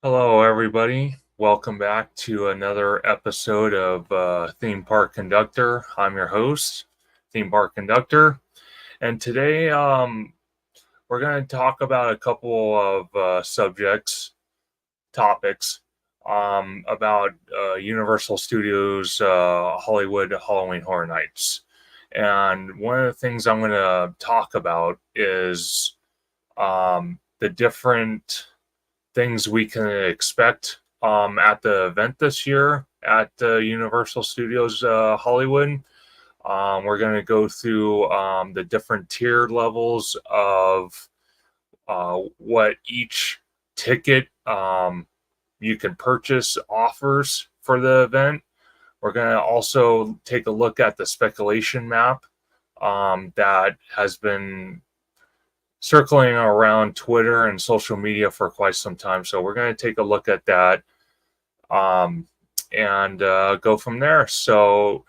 Hello, everybody. Welcome back to another episode of Theme Park Conductor. I'm your host, Theme Park Conductor, and today we're going to talk about a couple of topics about Universal Studios Hollywood Halloween Horror Nights. And one of the things I'm going to talk about is the different things we can expect at the event this year at Universal Studios Hollywood. We're going to go through the different tier levels of what each ticket you can purchase offers for the event. We're going to also take a look at the speculation map that has been circling around Twitter and social media for quite some time. So we're going to take a look at that and go from there. So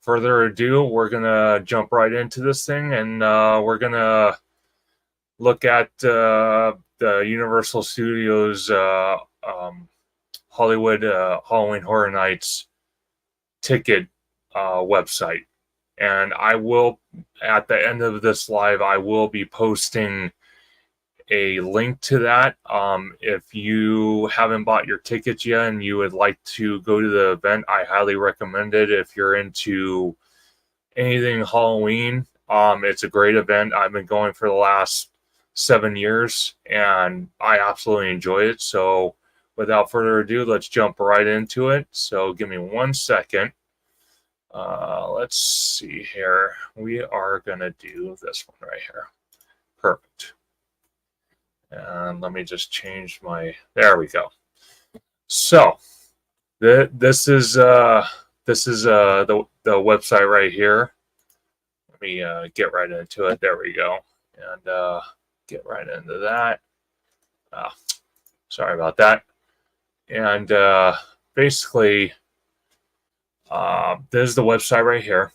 further ado, we're going to jump right into this thing, and we're going to look at the Universal Studios Hollywood Halloween Horror Nights ticket website. And I will, at the end of this live, I will be posting a link to that. If you haven't bought your tickets yet and you would like to go to the event, I highly recommend it. If you're into anything Halloween, it's a great event. I've been going for the last 7 years and I absolutely enjoy it. So without further ado, let's jump right into it. So give me 1 second. Let's see here. We are going to do this one right here. Perfect. And let me just change there we go. So this is the website right here. Let me get right into it. There we go. And get right into that. Sorry about that. And basically, this is the website right here.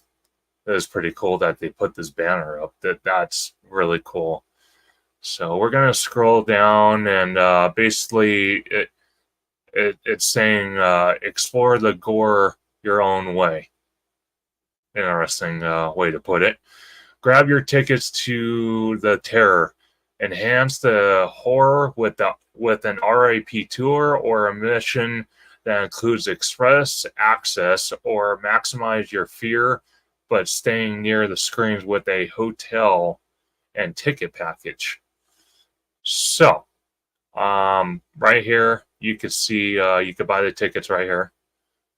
It is pretty cool that they put this banner up. That's really cool. So we're going to scroll down, and basically it's saying explore the gore your own way. Interesting way to put it. Grab your tickets to the terror. Enhance the horror with an RIP tour or a mission that includes express access, or maximize your fear but staying near the screens with a hotel and ticket package. So right here you could see you could buy the tickets right here.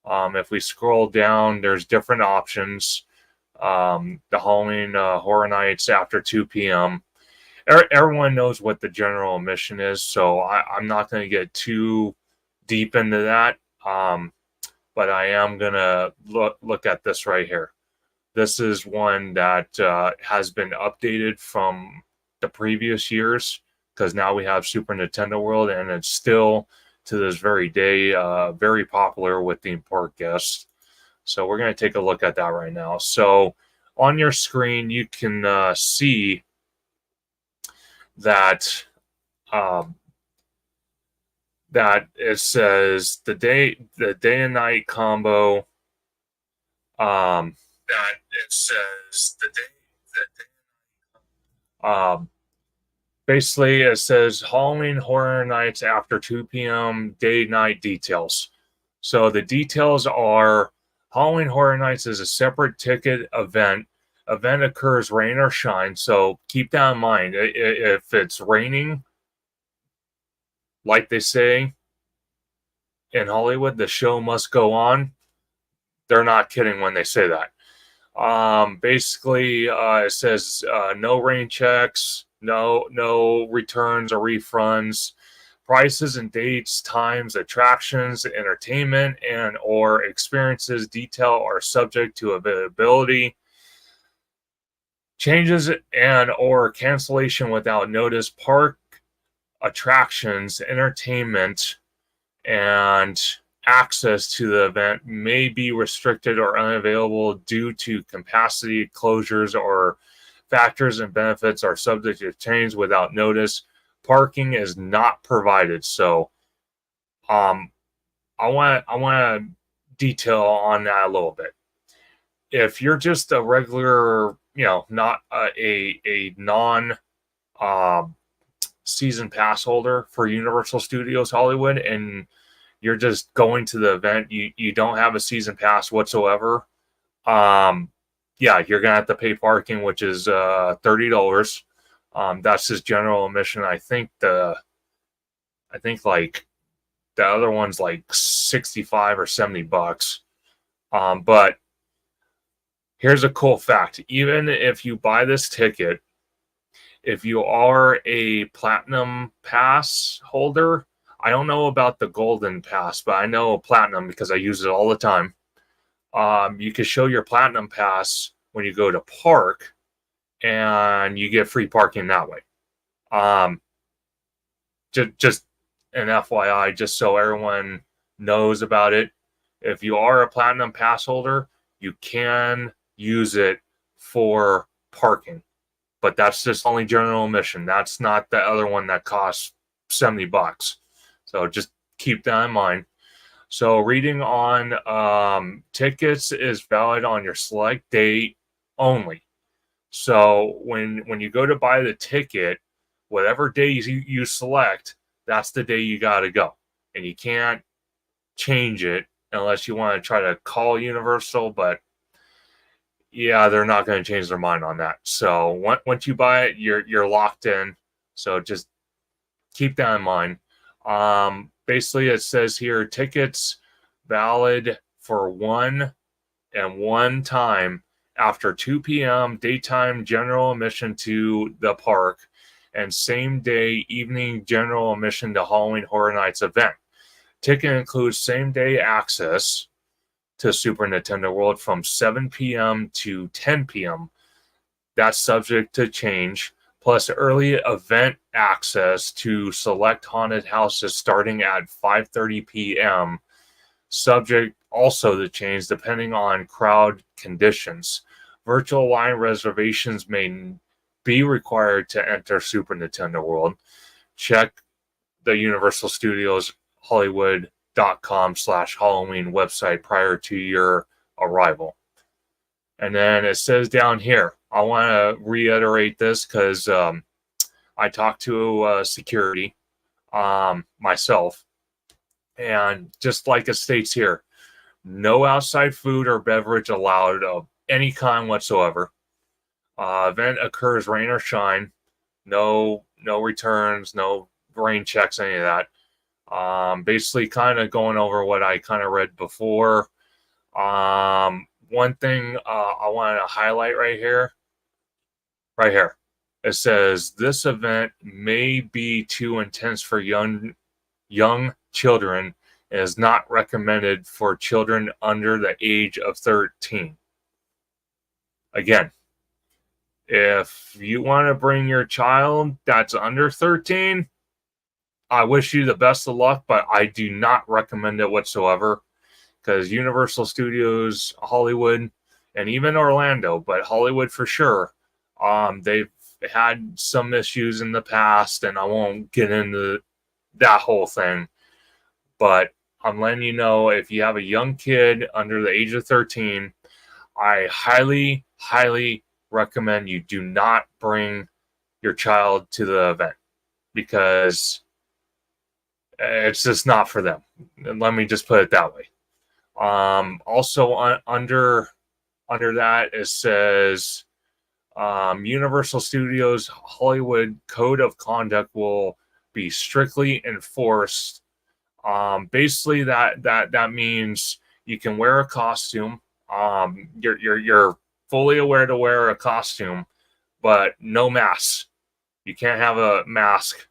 If we scroll down, there's different options. The Halloween Horror Nights after 2 p.m. Everyone knows what the general admission is, so I'm not going to get too deep into that, but I am gonna look at this right here. This is one that has been updated from the previous years, because now we have Super Nintendo World, and it's still to this very day very popular with theme park guests. So we're going to take a look at that right now. So on your screen you can see that that it says the day and night combo. That it says the day. Basically, it says Halloween Horror Nights after 2 p.m. day night details. So the details are Halloween Horror Nights is a separate ticket event. Event occurs rain or shine. So keep that in mind. If it's raining, like they say in Hollywood, the show must go on. They're not kidding when they say that. Basically, it says no rain checks, no returns or refunds. Prices and dates, times, attractions, entertainment, and or experiences detail are subject to availability. Changes and or cancellation without notice. Park attractions, entertainment, and access to the event may be restricted or unavailable due to capacity closures, or factors and benefits are subject to change without notice. Parking is not provided. So Um, I want to detail on that a little bit. If you're just a regular, not a non um, season pass holder for Universal Studios Hollywood, and you're just going to the event, you don't have a season pass whatsoever. Yeah, you're gonna have to pay parking, which is $30. That's just general admission. I think like the other one's like 65 or $70. But here's a cool fact: even if you buy this ticket, if you are a platinum pass holder, I don't know about the golden pass, but I know platinum because I use it all the time. You can show your platinum pass when you go to park, and you get free parking that way. Um, just an FYI, just so everyone knows about it. If you are a platinum pass holder, you can use it for parking, but that's just only general admission. That's not the other one that costs $70. So just keep that in mind. So reading on tickets is valid on your select date only. So when you go to buy the ticket, whatever day you select, that's the day you got to go, and you can't change it unless you want to try to call Universal. But yeah, they're not going to change their mind on that. So once you buy it, you're locked in. So just keep that in mind. Basically, it says here tickets valid for one time after 2 p.m. daytime general admission to the park, and same day evening general admission to Halloween Horror Nights event. Ticket includes same day access to Super Nintendo World from 7 p.m. to 10 p.m. That's subject to change, plus early event access to select haunted houses starting at 5:30 p.m. Subject also to change depending on crowd conditions. Virtual line reservations may be required to enter Super Nintendo World. Check the Universal Studios Hollywood.com/Halloween website prior to your arrival. And then it says down here, I want to reiterate this because I talked to security myself, and just like it states here, no outside food or beverage allowed of any kind whatsoever. Event occurs rain or shine. No returns, no rain checks, any of that. Basically, kind of going over what I kind of read before. One thing I want to highlight right here. It says this event may be too intense for young children and is not recommended for children under the age of 13. Again, if you want to bring your child that's under 13, I wish you the best of luck, but I do not recommend it whatsoever, because Universal Studios Hollywood, and even Orlando, but Hollywood for sure, they've had some issues in the past, and I won't get into that whole thing. But I'm letting you know, if you have a young kid under the age of 13, I highly, highly recommend you do not bring your child to the event, because it's just not for them. And let me just put it that way. Also under that, it says Universal Studios Hollywood Code of Conduct will be strictly enforced. Basically, that means you can wear a costume. You're fully aware to wear a costume, but no mask. You can't have a mask.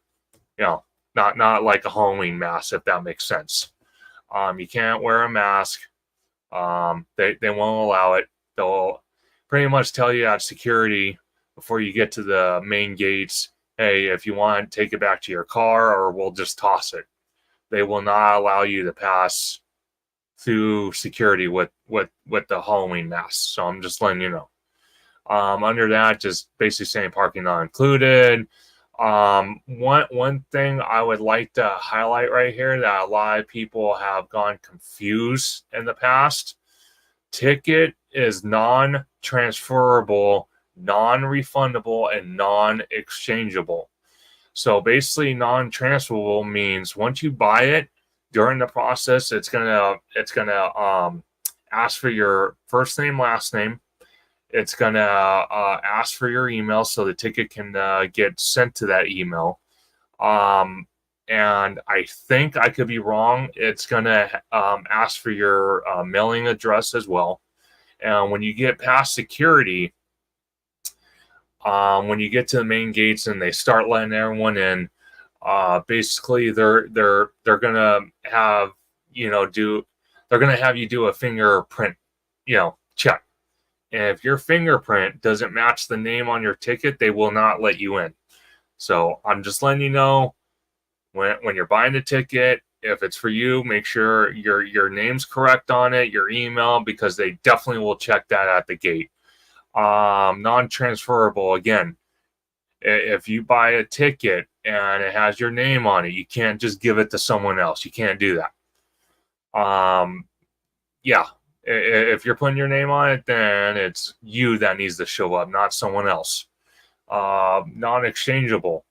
Not like a Halloween mask, if that makes sense. You can't wear a mask. They won't allow it. They'll pretty much tell you at security before you get to the main gates, hey, if you want, take it back to your car, or we'll just toss it. They will not allow you to pass through security with the Halloween mask. So I'm just letting you know. Under that, just basically saying parking not included. One thing I would like to highlight right here that a lot of people have gone confused in the past: ticket is non-transferable, non-refundable, and non-exchangeable. So basically, non-transferable means once you buy it, during the process, it's gonna ask for your first name, last name. It's gonna ask for your email so the ticket can get sent to that email. Um, and I think, I could be wrong, it's gonna ask for your mailing address as well. And when you get past security, when you get to the main gates and they start letting everyone in, basically they're gonna have they're gonna have you do a fingerprint, check. And if your fingerprint doesn't match the name on your ticket, they will not let you in. So I'm just letting you know, when you're buying a ticket, if it's for you, make sure your name's correct on it, your email, because they definitely will check that at the gate. Non-transferable, again, if you buy a ticket and it has your name on it, you can't just give it to someone else. You can't do that. Yeah, if you're putting your name on it, then it's you that needs to show up, not someone else. Non-exchangeable.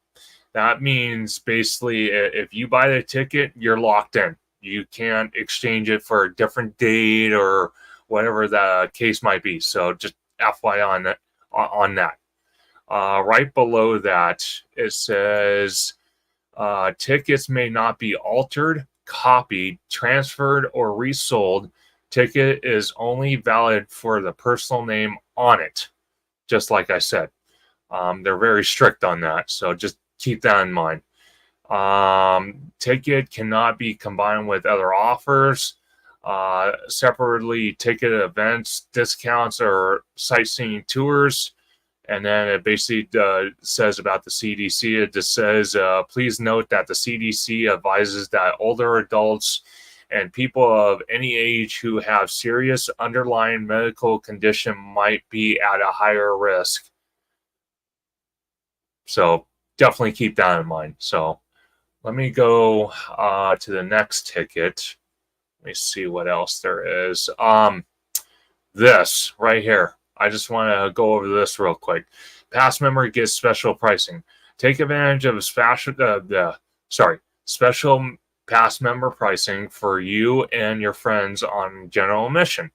That means basically, if you buy the ticket, you're locked in. You can't exchange it for a different date or whatever the case might be. So just FYI on that. Right below that, it says tickets may not be altered, copied, transferred, or resold. Ticket is only valid for the personal name on it, just like I said. They're very strict on that, so just keep that in mind. Ticket cannot be combined with other offers, separately ticketed events, discounts, or sightseeing tours. And then it basically says about the CDC. It just says, please note that the CDC advises that older adults and people of any age who have serious underlying medical condition might be at a higher risk. So definitely keep that in mind. So let me go to the next ticket. Let me see what else there is. This right here. I just want to go over this real quick. Past member gets special pricing. Take advantage of special past member pricing for you and your friends on general admission,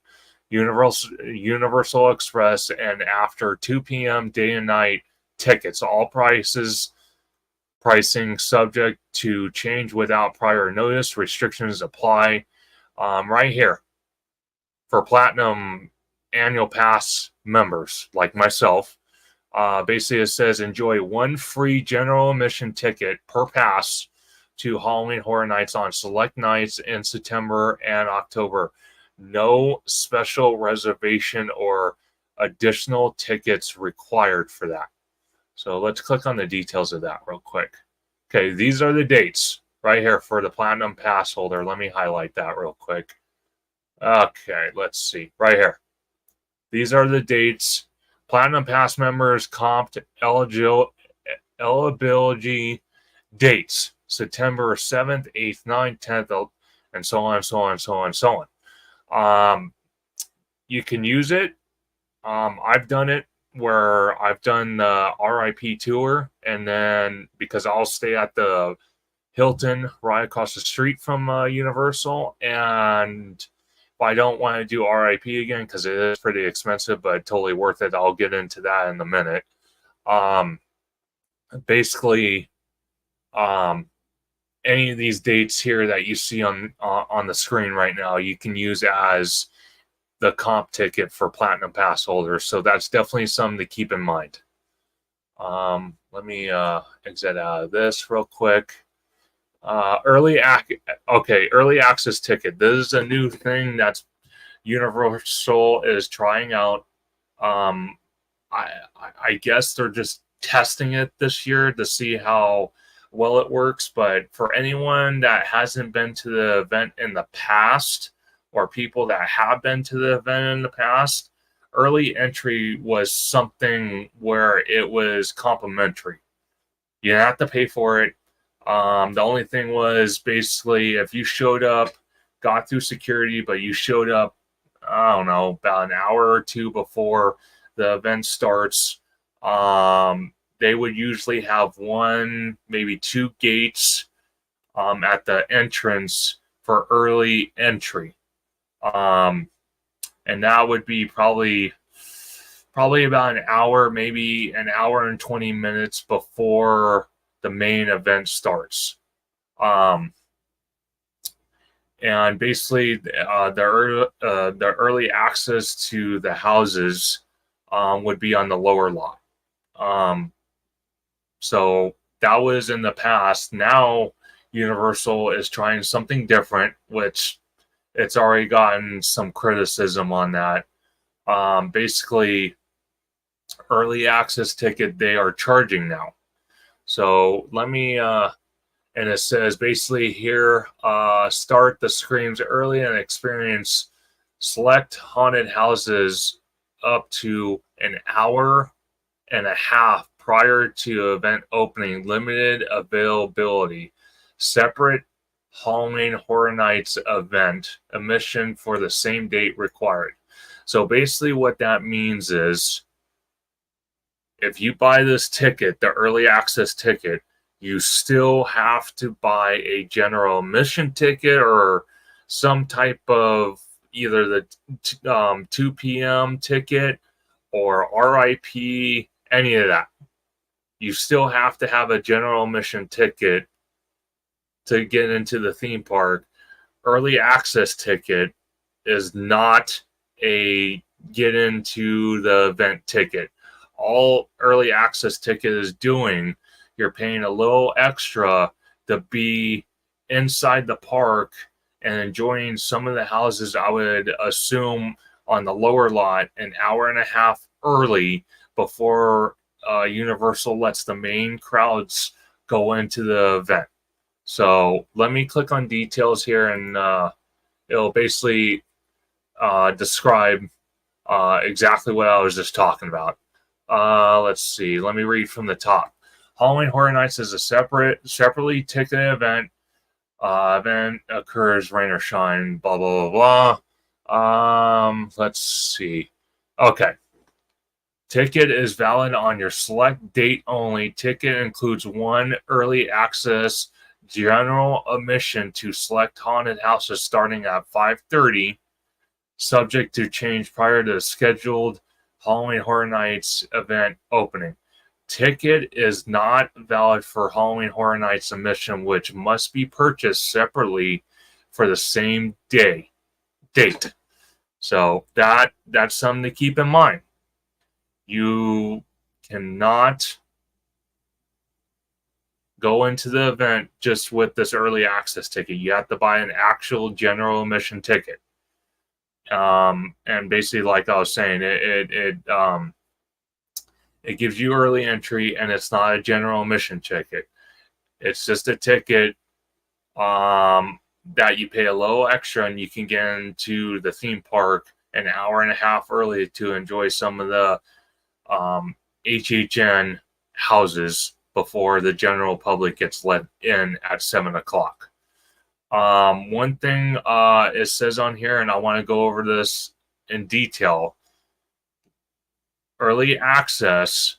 Universal Express, and after 2 p.m. day and night tickets. All pricing subject to change without prior notice. Restrictions apply. Right here, for platinum annual pass members like myself, basically it says enjoy one free general admission ticket per pass to Halloween Horror Nights on select nights in September and October. No special reservation or additional tickets required for that. So let's click on the details of that real quick. Okay, these are the dates right here for the platinum pass holder. Let me highlight that real quick. Okay, let's see. Right here. These are the dates. Platinum Pass members comped eligibility dates: September 7th, 8th, 9th, 10th, and so on, so on, so on, so on. You can use it. I've done it where I've done the RIP tour, and then because I'll stay at the Hilton right across the street from Universal, and I don't want to do RIP again because it is pretty expensive, but totally worth it. I'll get into that in a minute. Basically, any of these dates here that you see on the screen right now, you can use as the comp ticket for Platinum Pass holders. So that's definitely something to keep in mind. Let me exit out of this real quick. Early access ticket. This is a new thing that's Universal is trying out. I guess they're just testing it this year to see how well it works. But for anyone that hasn't been to the event in the past, or people that have been to the event in the past, early entry was something where it was complimentary. You didn't have to pay for it. The only thing was basically if you showed up, got through security, but you showed up, I don't know, about an hour or two before the event starts, they would usually have one, maybe two gates at the entrance for early entry. And that would be probably about an hour, maybe an hour and 20 minutes before the main event starts. And basically, the early access to the houses would be on the lower lot. So that was in the past. Now Universal is trying something different, which it's already gotten some criticism on that. Basically, early access ticket they are charging now. So let me, and it says basically here, start the screams early and experience select haunted houses up to an hour and a half prior to event opening. Limited availability. Separate Halloween Horror Nights event admission for the same date required. So basically what that means is if you buy this ticket, the early access ticket, you still have to buy a general admission ticket or some type of either the 2 p.m. ticket or RIP, any of that. You still have to have a general admission ticket to get into the theme park. Early access ticket is not a get into the event ticket. All early access ticket is doing, you're paying a little extra to be inside the park and enjoying some of the houses, I would assume, on the lower lot an hour and a half early before Universal lets the main crowds go into the event. So let me click on details here, and it'll basically describe exactly what I was just talking about. Let's see. Let me read from the top. Halloween Horror Nights is a separately ticketed event. Event occurs rain or shine. Blah blah blah blah. Let's see. Okay. Ticket is valid on your select date only. Ticket includes one early access general admission to select haunted houses starting at 5:30, subject to change prior to the scheduled Halloween Horror Nights event opening. Ticket is not valid for Halloween Horror Nights admission, which must be purchased separately for the same date. So that's something to keep in mind. You cannot go into the event just with this early access ticket. You have to buy an actual general admission ticket. And basically, like I was saying, it gives you early entry, and it's not a general admission ticket. It's just a ticket that you pay a little extra, and you can get into the theme park an hour and a half early to enjoy some of the HHN houses before the general public gets let in at 7 o'clock. One thing it says on here, and I want to go over this in detail. Early access,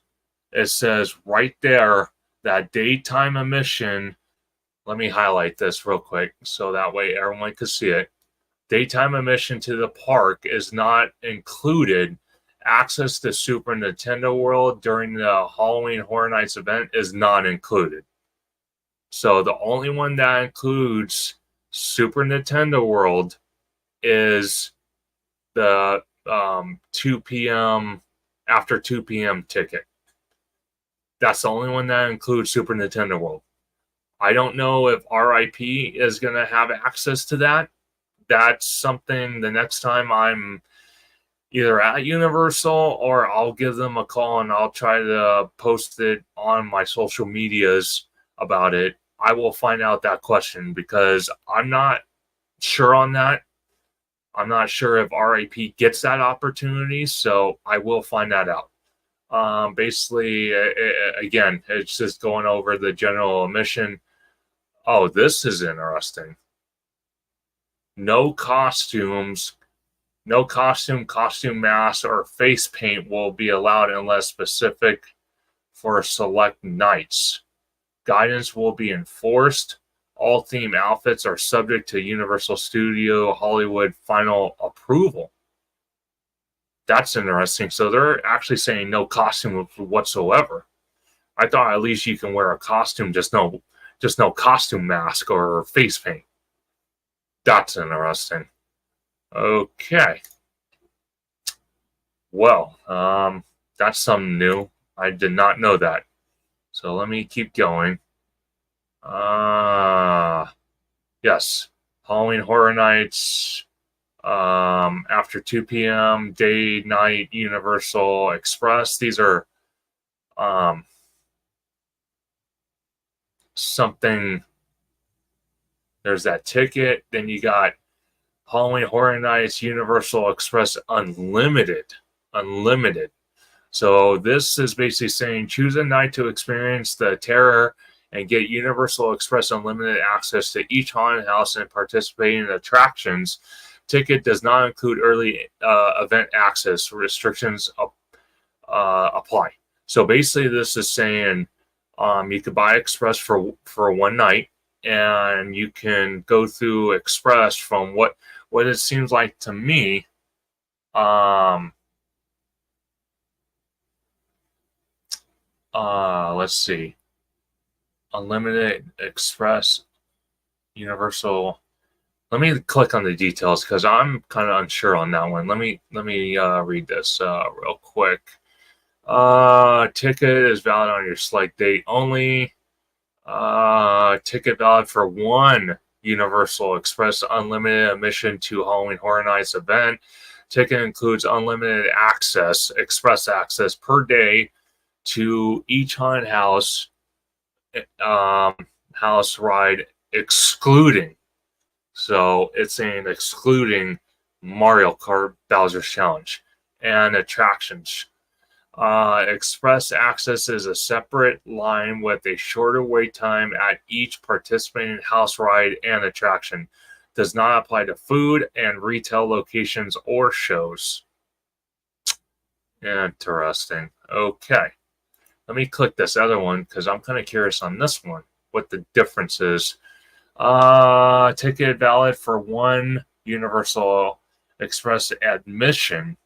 it says right there that daytime admission. Let me highlight this real quick so that way everyone can see it. Daytime admission to the park is not included. Access to Super Nintendo World during the Halloween Horror Nights event is not included. So the only one that includes Super Nintendo World is the 2 p.m. after 2 p.m. ticket. That's the only one that includes Super Nintendo World. I don't know if RIP is going to have access to that. That's something the next time I'm either at Universal or I'll give them a call and I'll try to post it on my social medias about it. I will find out that question because I'm not sure on that. I'm not sure if RIP gets that opportunity, so I will find that out. Basically, again, it's just going over the general admission. Oh, this is interesting. No costumes, no costume mask, or face paint will be allowed unless specific for select nights. Guidance will be enforced. All theme outfits are subject to Universal Studio Hollywood final approval. That's interesting. So they're actually saying no costume whatsoever. I thought at least you can wear a costume, just no costume mask or face paint. That's interesting. Okay. Well, that's something new. I did not know that. So let me keep going. Yes. Halloween Horror Nights, after 2 p.m., day, night, Universal Express. These are something. There's that ticket. Then you got Halloween Horror Nights, Universal Express Unlimited. Unlimited. So this is basically saying choose a night to experience the terror and get Universal Express Unlimited access to each haunted house and participate in attractions. Ticket does not include early event access. Restrictions apply. So basically, this is saying you could buy Express for one night, and you can go through Express from what it seems like to me. Let's see. Unlimited Express Universal. Let me click on the details because I'm kind of unsure on that one. Let me read this real quick. Ticket is valid on your select date only. Ticket valid for one Universal Express Unlimited admission to Halloween Horror Nights event. Ticket includes unlimited access, express access per day to each haunted house house ride, excluding. So it's saying excluding Mario Kart Bowser's Challenge and attractions. Express access is a separate line with a shorter wait time at each participating house ride and attraction. Does not apply to food and retail locations or shows. Interesting. Okay. Let me click this other one because I'm kind of curious on this one, what the difference is. Ticket valid for one Universal Express admission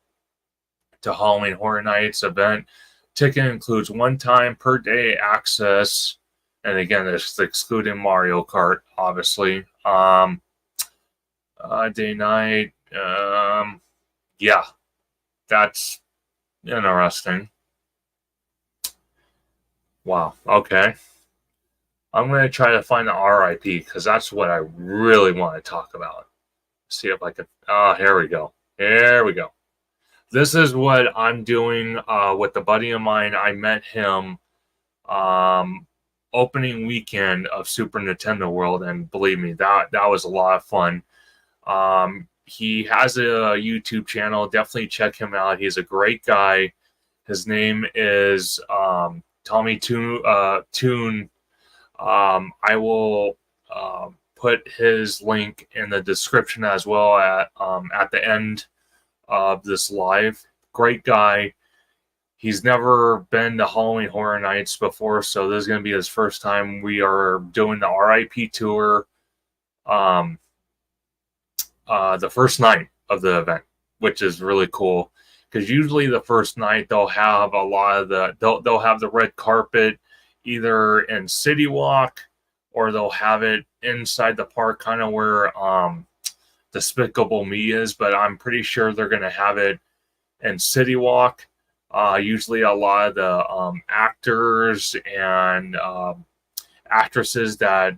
to Halloween Horror Nights event. Ticket includes one time per day access. And again, it's excluding Mario Kart, obviously. Day, night. Yeah, that's interesting. Wow. Okay. I'm going to try to find the RIP because that's what I really want to talk about. See if I can. Here we go. Here we go. This is what I'm doing with a buddy of mine. I met him opening weekend of Super Nintendo World, and believe me, that was a lot of fun. He has a YouTube channel. Definitely check him out. He's a great guy. His name is Tommy Toon. I will put his link in the description as well at the end of this live. Great guy. He's never been to Halloween Horror Nights before, so this is going to be his first time. We are doing the RIP tour the first night of the event, which is really cool. Because usually the first night they'll have a lot of they'll have the red carpet either in City Walk or they'll have it inside the park, kind of where Despicable Me is. But I'm pretty sure they're going to have it in City Walk. Usually a lot of the actors and actresses that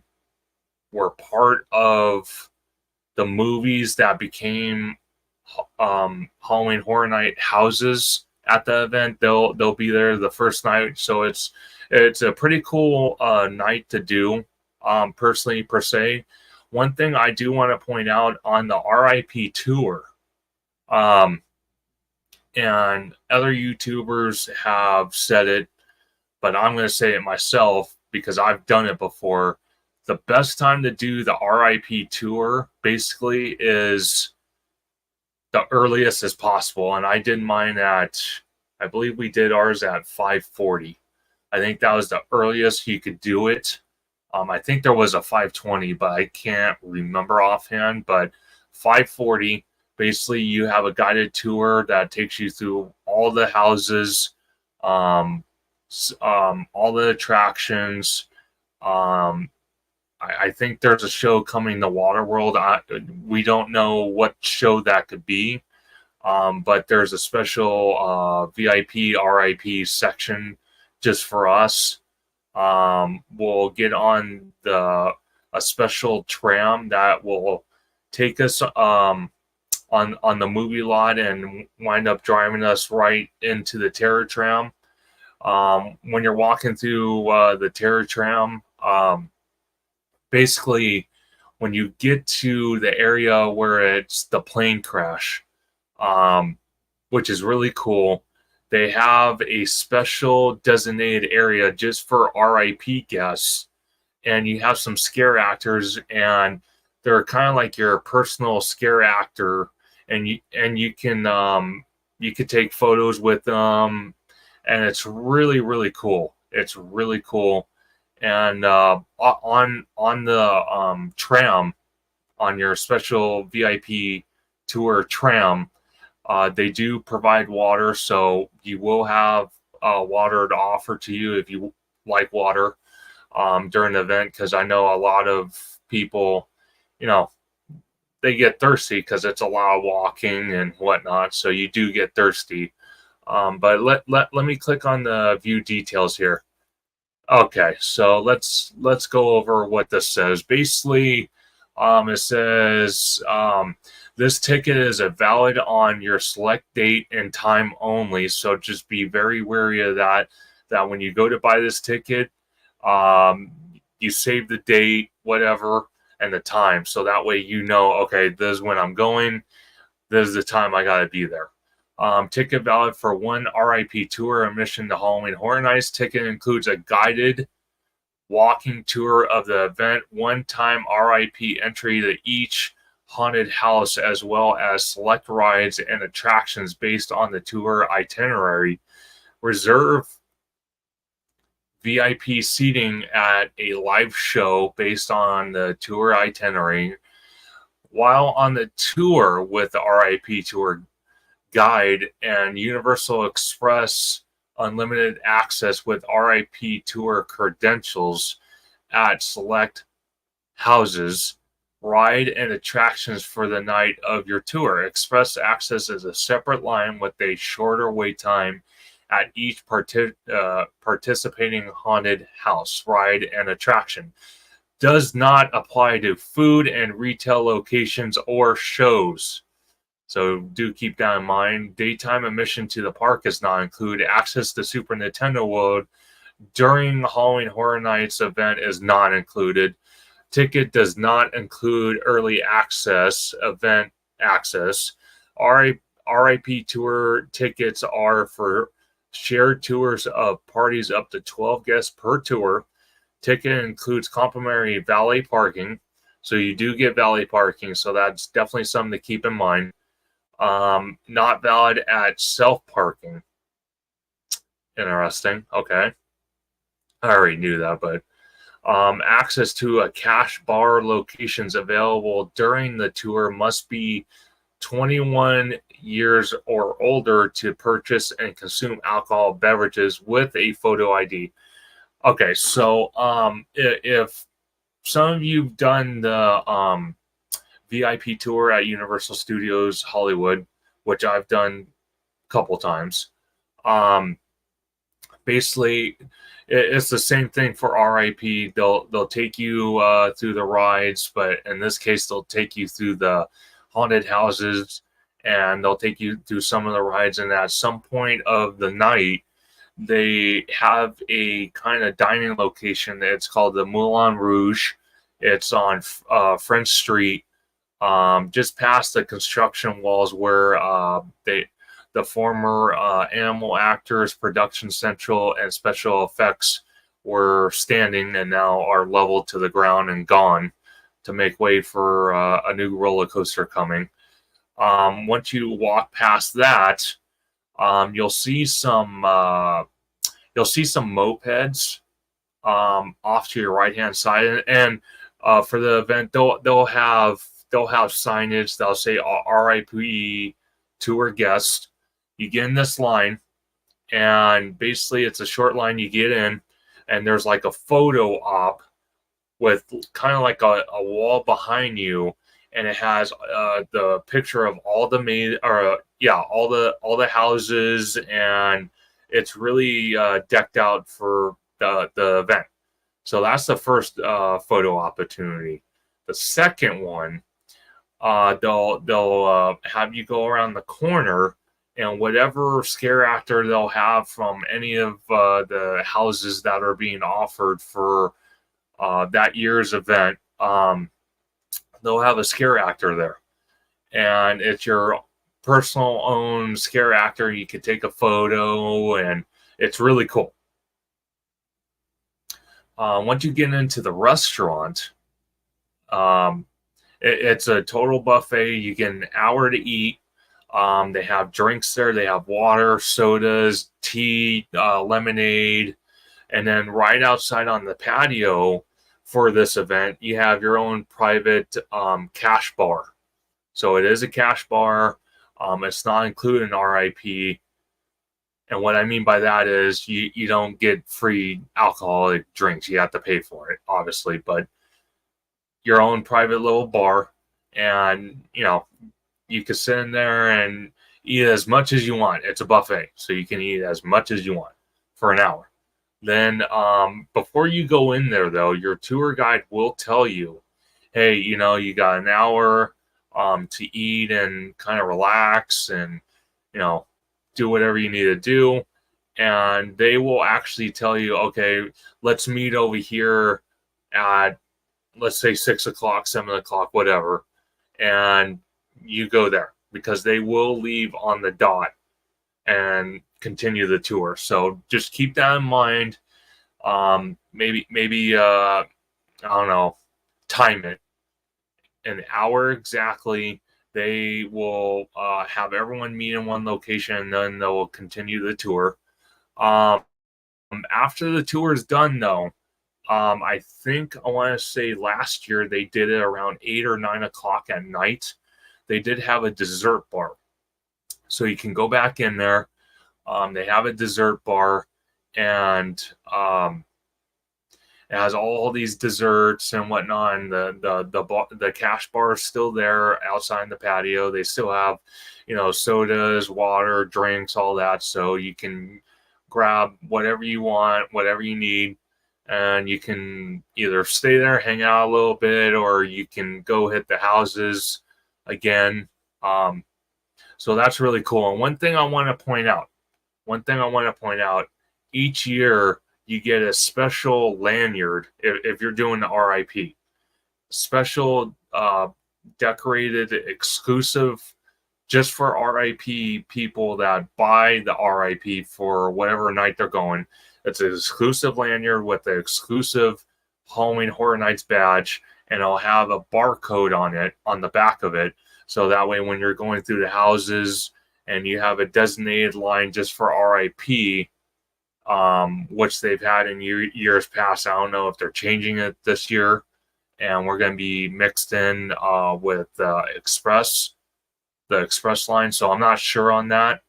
were part of the movies that became Halloween Horror Night houses at the event, they'll be there the first night. So it's a pretty cool night to do. Personally, per se, one thing I do want to point out on the RIP tour, and other YouTubers have said it, but I'm going to say it myself because I've done it before. The best time to do the RIP tour basically is the earliest as possible. And I did mine at, I believe we did ours at 5:40. I think that was the earliest you could do it. I think there was a 5:20, but I can't remember offhand. But 5:40, basically, you have a guided tour that takes you through all the houses, um, all the attractions. Um, I think there's a show coming to Waterworld. We don't know what show that could be, but there's a special VIP RIP section just for us. We'll get on a special tram that will take us on the movie lot and wind up driving us right into the Terror Tram. When you're walking through the Terror Tram, basically when you get to the area where it's the plane crash, which is really cool, they have a special designated area just for RIP guests, and you have some scare actors, and they're kind of like your personal scare actor, and you can take photos with them, and it's really really cool. It's really cool, and on the tram, on your special VIP tour tram, they do provide water, so you will have water to offer to you if you like water during the event, because I know a lot of people, you know, they get thirsty because it's a lot of walking and whatnot, so you do get thirsty. But let me click on the view details here. Okay, so let's go over what this says. Basically, it says this ticket is a valid on your select date and time only. So just be very wary of that. That when you go to buy this ticket, you save the date, whatever, and the time. So that way you know, okay, this is when I'm going. This is the time I gotta be there. Ticket valid for one RIP tour admission to Halloween Horror Nights. Ticket includes a guided walking tour of the event, one-time RIP entry to each haunted house, as well as select rides and attractions based on the tour itinerary. Reserve VIP seating at a live show based on the tour itinerary. While on the tour with the RIP tour guide and Universal Express unlimited access with RIP tour credentials at select houses, ride and attractions for the night of your tour. Express access is a separate line with a shorter wait time at each participating haunted house, ride, and attraction. Does not apply to food and retail locations or shows. So do keep that in mind. Daytime admission to the park is not included. Access to Super Nintendo World during Halloween Horror Nights event is not included. Ticket does not include early access, event access. RIP tour tickets are for shared tours of parties up to 12 guests per tour. Ticket includes complimentary valet parking. So you do get valet parking. So that's definitely something to keep in mind. Not valid at self-parking. Interesting. Okay. I already knew that, but access to a cash bar locations available during the tour must be 21 years or older to purchase and consume alcohol beverages with a photo ID. Okay, so if some of you've done the VIP tour at Universal Studios Hollywood, which I've done a couple times. Basically, it's the same thing for RIP. They'll take you through the rides, but in this case, they'll take you through the haunted houses, and they'll take you through some of the rides. And at some point of the night, they have a kind of dining location. It's called the Moulin Rouge. It's on French Street, just past the construction walls where the the former animal actors, production central, and special effects were standing and now are leveled to the ground and gone to make way for a new roller coaster coming. Once you walk past that, you'll see some mopeds off to your right hand side, and for the event they'll have signage. They'll say RIP tour guest. You get in this line, and basically it's a short line. You get in, and there's like a photo op with kind of like a wall behind you, and it has the picture of all the all the houses, and it's really decked out for the event. So that's the first photo opportunity. The second one, they'll have you go around the corner, and whatever scare actor they'll have from any of the houses that are being offered for that year's event, they'll have a scare actor there, and it's your personal own scare actor. You can take a photo, and it's really cool. Once you get into the restaurant, it's a total buffet. You get an hour to eat. They have drinks there. They have water, sodas, tea, lemonade. And then right outside on the patio for this event, you have your own private cash bar. So it is a cash bar. It's not included in RIP. And what I mean by that is you don't get free alcoholic drinks. You have to pay for it, obviously. But your own private little bar. And, you can sit in there and eat as much as you want. It's a buffet. So you can eat as much as you want for an hour. Then before you go in there, though, your tour guide will tell you, hey, you got an hour to eat and kind of relax and, do whatever you need to do. And they will actually tell you, okay, let's meet over here at, let's say 6 o'clock, 7 o'clock, whatever. And you go there because they will leave on the dot and continue the tour. So just keep that in mind. Maybe I don't know, time it an hour exactly. They will have everyone meet in one location, and then they'll continue the tour. After the tour is done, though, I think I want to say last year they did it around 8 or 9 o'clock at night. They did have a dessert bar, so you can go back in there. They have a dessert bar, and it has all these desserts and whatnot. And the cash bar is still there outside in the patio. They still have, sodas, water, drinks, all that. So you can grab whatever you want, whatever you need, and you can either stay there, hang out a little bit, or you can go hit the houses again. So that's really cool. And one thing I want to point out, each year you get a special lanyard if you're doing the RIP. Special decorated exclusive just for RIP people that buy the RIP for whatever night they're going. It's an exclusive lanyard with the exclusive Halloween Horror Nights badge, and it'll have a barcode on it, on the back of it. So that way when you're going through the houses and you have a designated line just for RIP, which they've had in years past. I don't know if they're changing it this year, and we're going to be mixed in with the express line. So I'm not sure on that.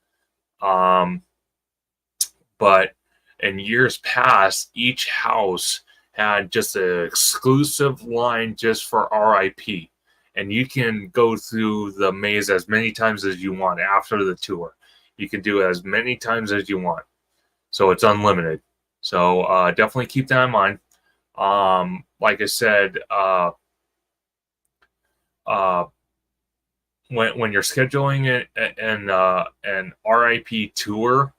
But in years past, each house had just an exclusive line just for RIP. And you can go through the maze as many times as you want after the tour. You can do it as many times as you want. So it's unlimited. So definitely keep that in mind. Like I said, when you're scheduling an RIP tour,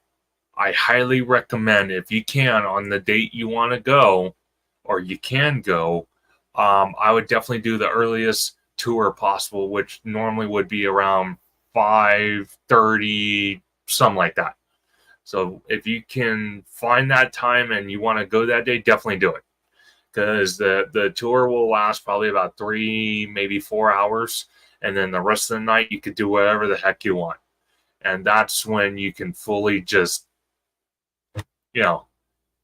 I highly recommend, if you can, on the date you want to go, or you can go, I would definitely do the earliest tour possible, which normally would be around 5:30, something like that. So if you can find that time and you want to go that day, definitely do it, because the tour will last probably about 3, maybe 4 hours, and then the rest of the night you could do whatever the heck you want, and that's when you can fully just, you know,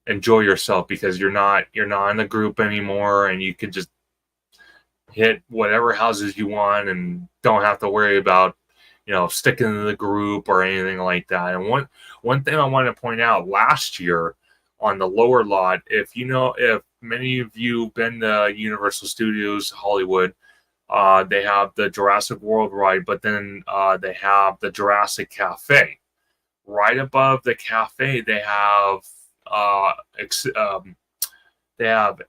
enjoy yourself, because you're not in a group anymore, and you could just hit whatever houses you want and don't have to worry about, sticking to the group or anything like that. And one thing I want to point out, last year on the lower lot, if many of you been to Universal Studios Hollywood, they have the Jurassic World ride, but then they have the Jurassic Cafe. Right above the cafe, they have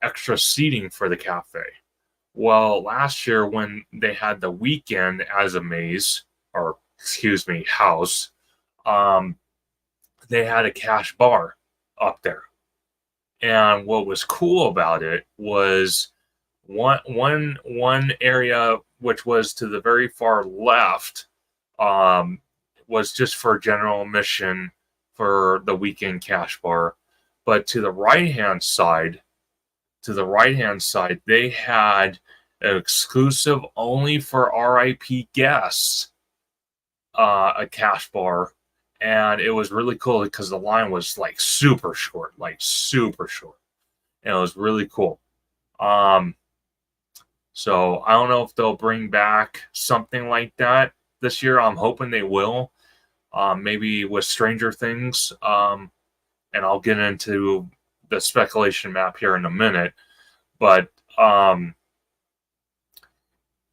extra seating for the cafe. Well, last year when they had the weekend as a maze, or excuse me, house, they had a cash bar up there. And what was cool about it was one area, which was to the very far left, was just for general admission for the weekend cash bar. But to the right-hand side, they had an exclusive only for RIP guests, a cash bar. And it was really cool because the line was like super short. And it was really cool. So I don't know if they'll bring back something like that this year. I'm hoping they will. Maybe with Stranger Things. And I'll get into the speculation map here in a minute. But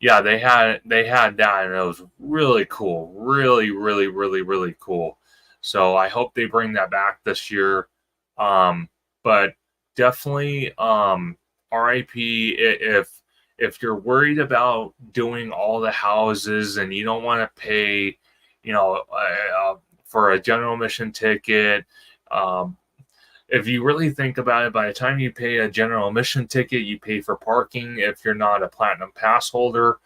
yeah, they had that, and it was really cool. Really, really, really, really cool. So I hope they bring that back this year. But definitely, RIP, if you're worried about doing all the houses and you don't want to pay, for a general admission ticket, if you really think about it, by the time you pay a general admission ticket, you pay for parking. If you're not a platinum pass holder,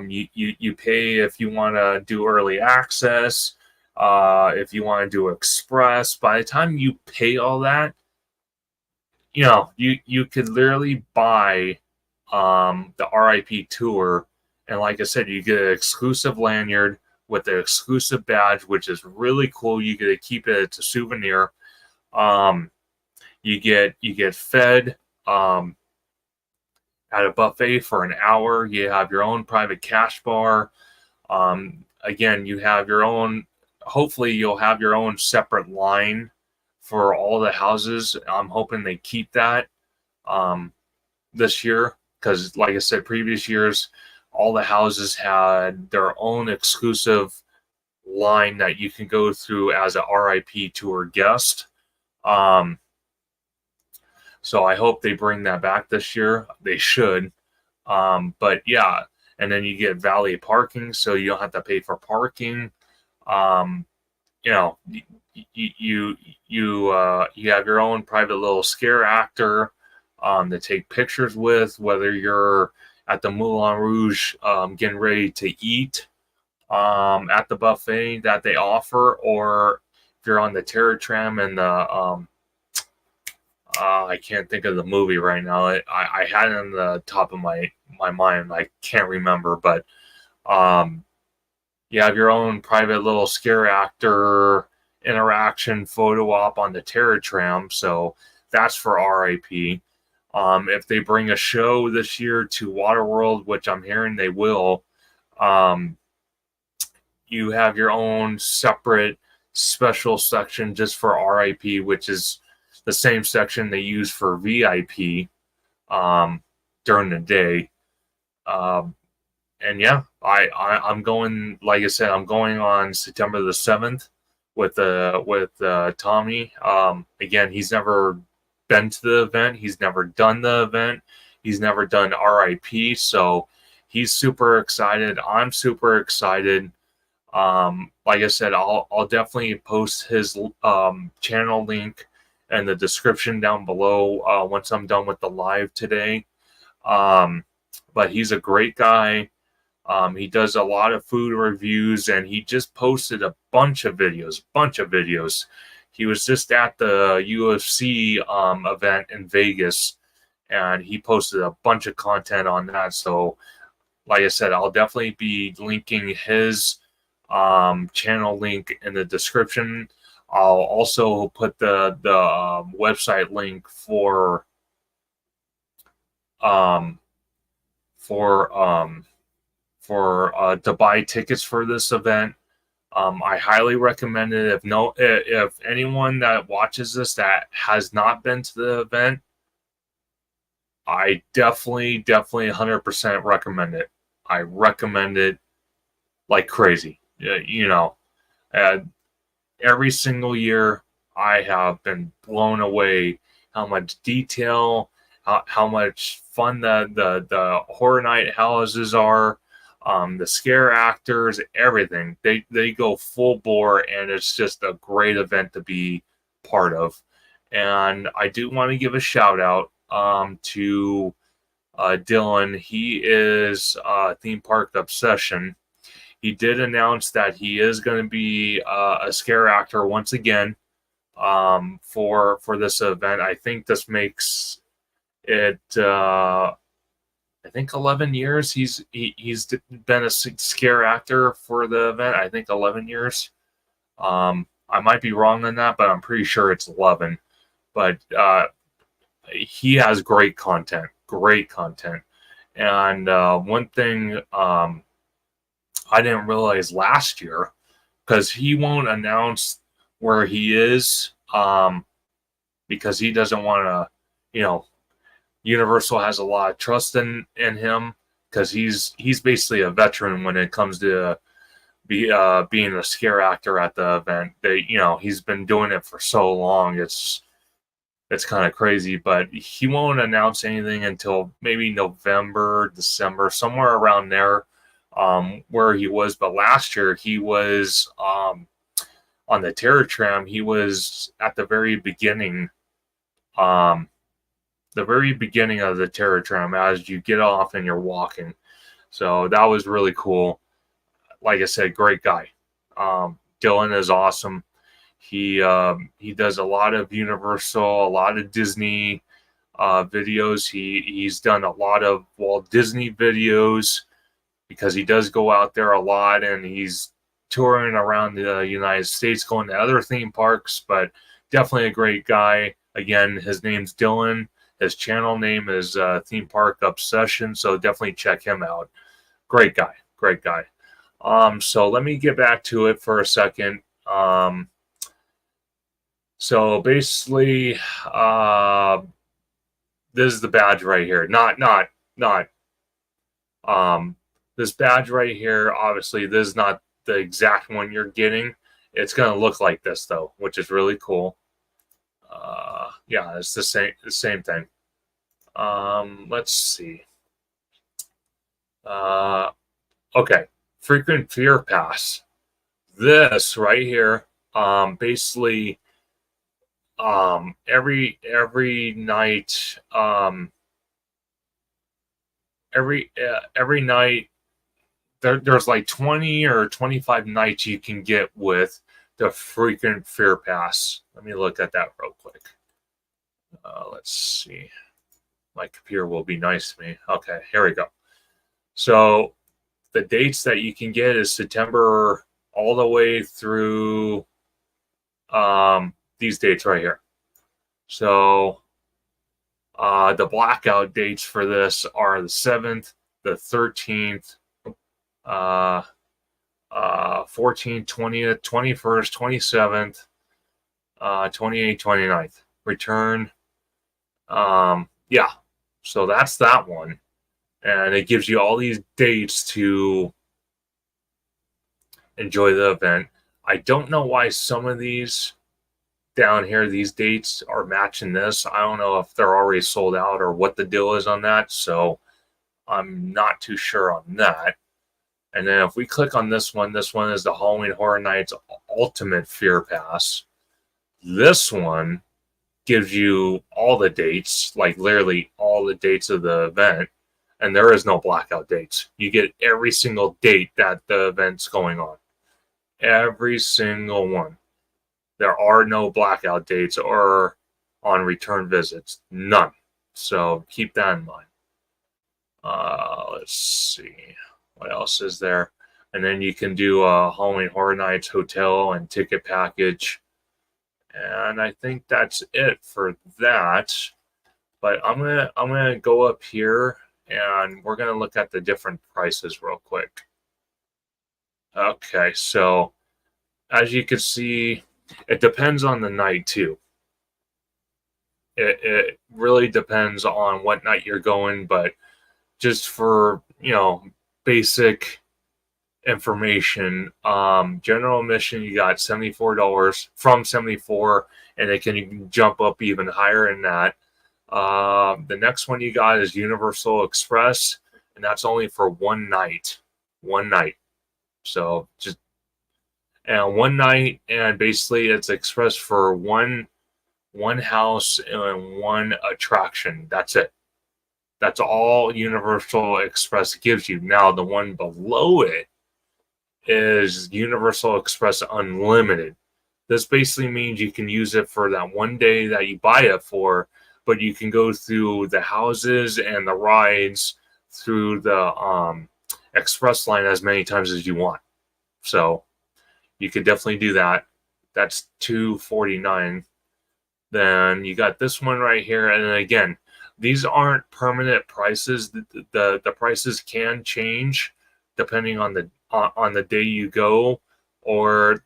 you pay if you want to do early access, if you want to do express. By the time you pay all that, you could literally buy the RIP tour, and like I said, you get an exclusive lanyard with the exclusive badge, which is really cool. You get to keep it as a souvenir. You get fed at a buffet for an hour. You have your own private cash bar. Again, you have your own. Hopefully, you'll have your own separate line for all the houses. I'm hoping they keep that this year, because, like I said, previous years, all the houses had their own exclusive line that you can go through as a RIP tour guest. So I hope they bring that back this year. They should. But yeah, and then you get valet parking, so you don't have to pay for parking. You have your own private little scare actor to take pictures with, whether you're at the Moulin Rouge getting ready to eat at the buffet that they offer, or if you're on the Terror Tram and the I can't think of the movie right now. I had it on the top of my mind. I can't remember, but you have your own private little scare actor interaction photo op on the Terror Tram, so that's for RIP. If they bring a show this year to Waterworld, which I'm hearing they will, you have your own separate special section just for RIP, which is the same section they use for VIP during the day. And yeah, I'm going, like I said, I'm going on September the 7th with Tommy. Again, he's never been to the event. He's never done the event. He's never done RIP. So he's super excited. I'm super excited. Like I said, I'll definitely post his channel link in the description down below once I'm done with the live today. But he's a great guy. He does a lot of food reviews, and he just posted a bunch of videos. He was just at the UFC event in Vegas, and he posted a bunch of content on that. So, like I said, I'll definitely be linking his channel link in the description. I'll also put the website link um, for to buy tickets for this event. I highly recommend it. If anyone that watches this that has not been to the event, I definitely 100% recommend it. I recommend it like crazy. Uh, every single year I have been blown away how much detail, how much fun the horror night houses are, the scare actors, everything. They go full bore, and it's just a great event to be part of. And I do want to give a shout out to Dylan. He is Theme Park Obsession. He did announce that he is going to be a scare actor once again for this event. I think this makes it. I think 11 years. He's been a scare actor for the event. I think 11 years. I might be wrong on that, but I'm pretty sure it's 11. But he has great content. And one thing I didn't realize last year, because he won't announce where he is, because he doesn't want to, Universal has a lot of trust in him, because he's basically a veteran when it comes to being a scare actor at the event. He's been doing it for so long. It's kind of crazy, but he won't announce anything until maybe November, December, somewhere around there, where he was. But last year he was on the Terror Tram. He was at the very beginning of the Terror Tram as you get off and you're walking. So that was really cool. Like I said, great guy. Dylan is awesome. He does a lot of Universal, a lot of Disney videos. He's done a lot of Walt Disney videos, because he does go out there a lot, and he's touring around the United States, going to other theme parks. But definitely a great guy. Again, his name's Dylan. His channel name is Theme Park Obsession, so definitely check him out. Great guy. So let me get back to it for a second. So basically, this is the badge right here. Not this badge right here. Obviously, this is not the exact one you're getting. It's gonna look like this though, which is really cool. Yeah, it's the same thing. Let's see. Okay, frequent fear pass. This right here, basically, every night, every night, there's like 20 or 25 nights you can get with the frequent fear pass. Let me look at that real quick. Let's see. My computer will be nice to me. Okay, here we go. So the dates that you can get is September all the way through these dates right here. So the blackout dates for this are the 7th, the 13th, 14th, 20th, 21st, 27th, 28th, 29th. Return. Yeah. So that's that one. And it gives you all these dates to enjoy the event. I don't know why some of these down here, these dates are matching this. I don't know if they're already sold out or what the deal is on that. So I'm not too sure on that. And then if we click on this one is the Halloween Horror Nights Ultimate Fear Pass. This one gives you all the dates, like literally all the dates of the event. and there is no blackout dates. You get every single date that the event's going on. Every single one. There are no blackout dates or on return visits. None. So keep that in mind. Let's see. What else is there? And then you can do a Halloween Horror Nights hotel and ticket package. And I think that's it for that. But I'm gonna go up here and we're gonna look at the different prices real quick. Okay, so as you can see, it depends on the night too. It really depends on what night you're going, but just for basic information, general admission you got $74 from 74, and you can jump up even higher than that. The next one you got is Universal Express, and that's only for one night. So just one night, and basically it's express for one house and one attraction. That's it. That's all Universal Express gives you. Now the one below it is Universal Express Unlimited. This basically means you can use it for that one day that you buy it for, but you can go through the houses and the rides through the express line as many times as you want. So you could definitely do that. That's $249. Then you got this one right here, and again, these aren't permanent prices. The prices can change depending on the day you go, or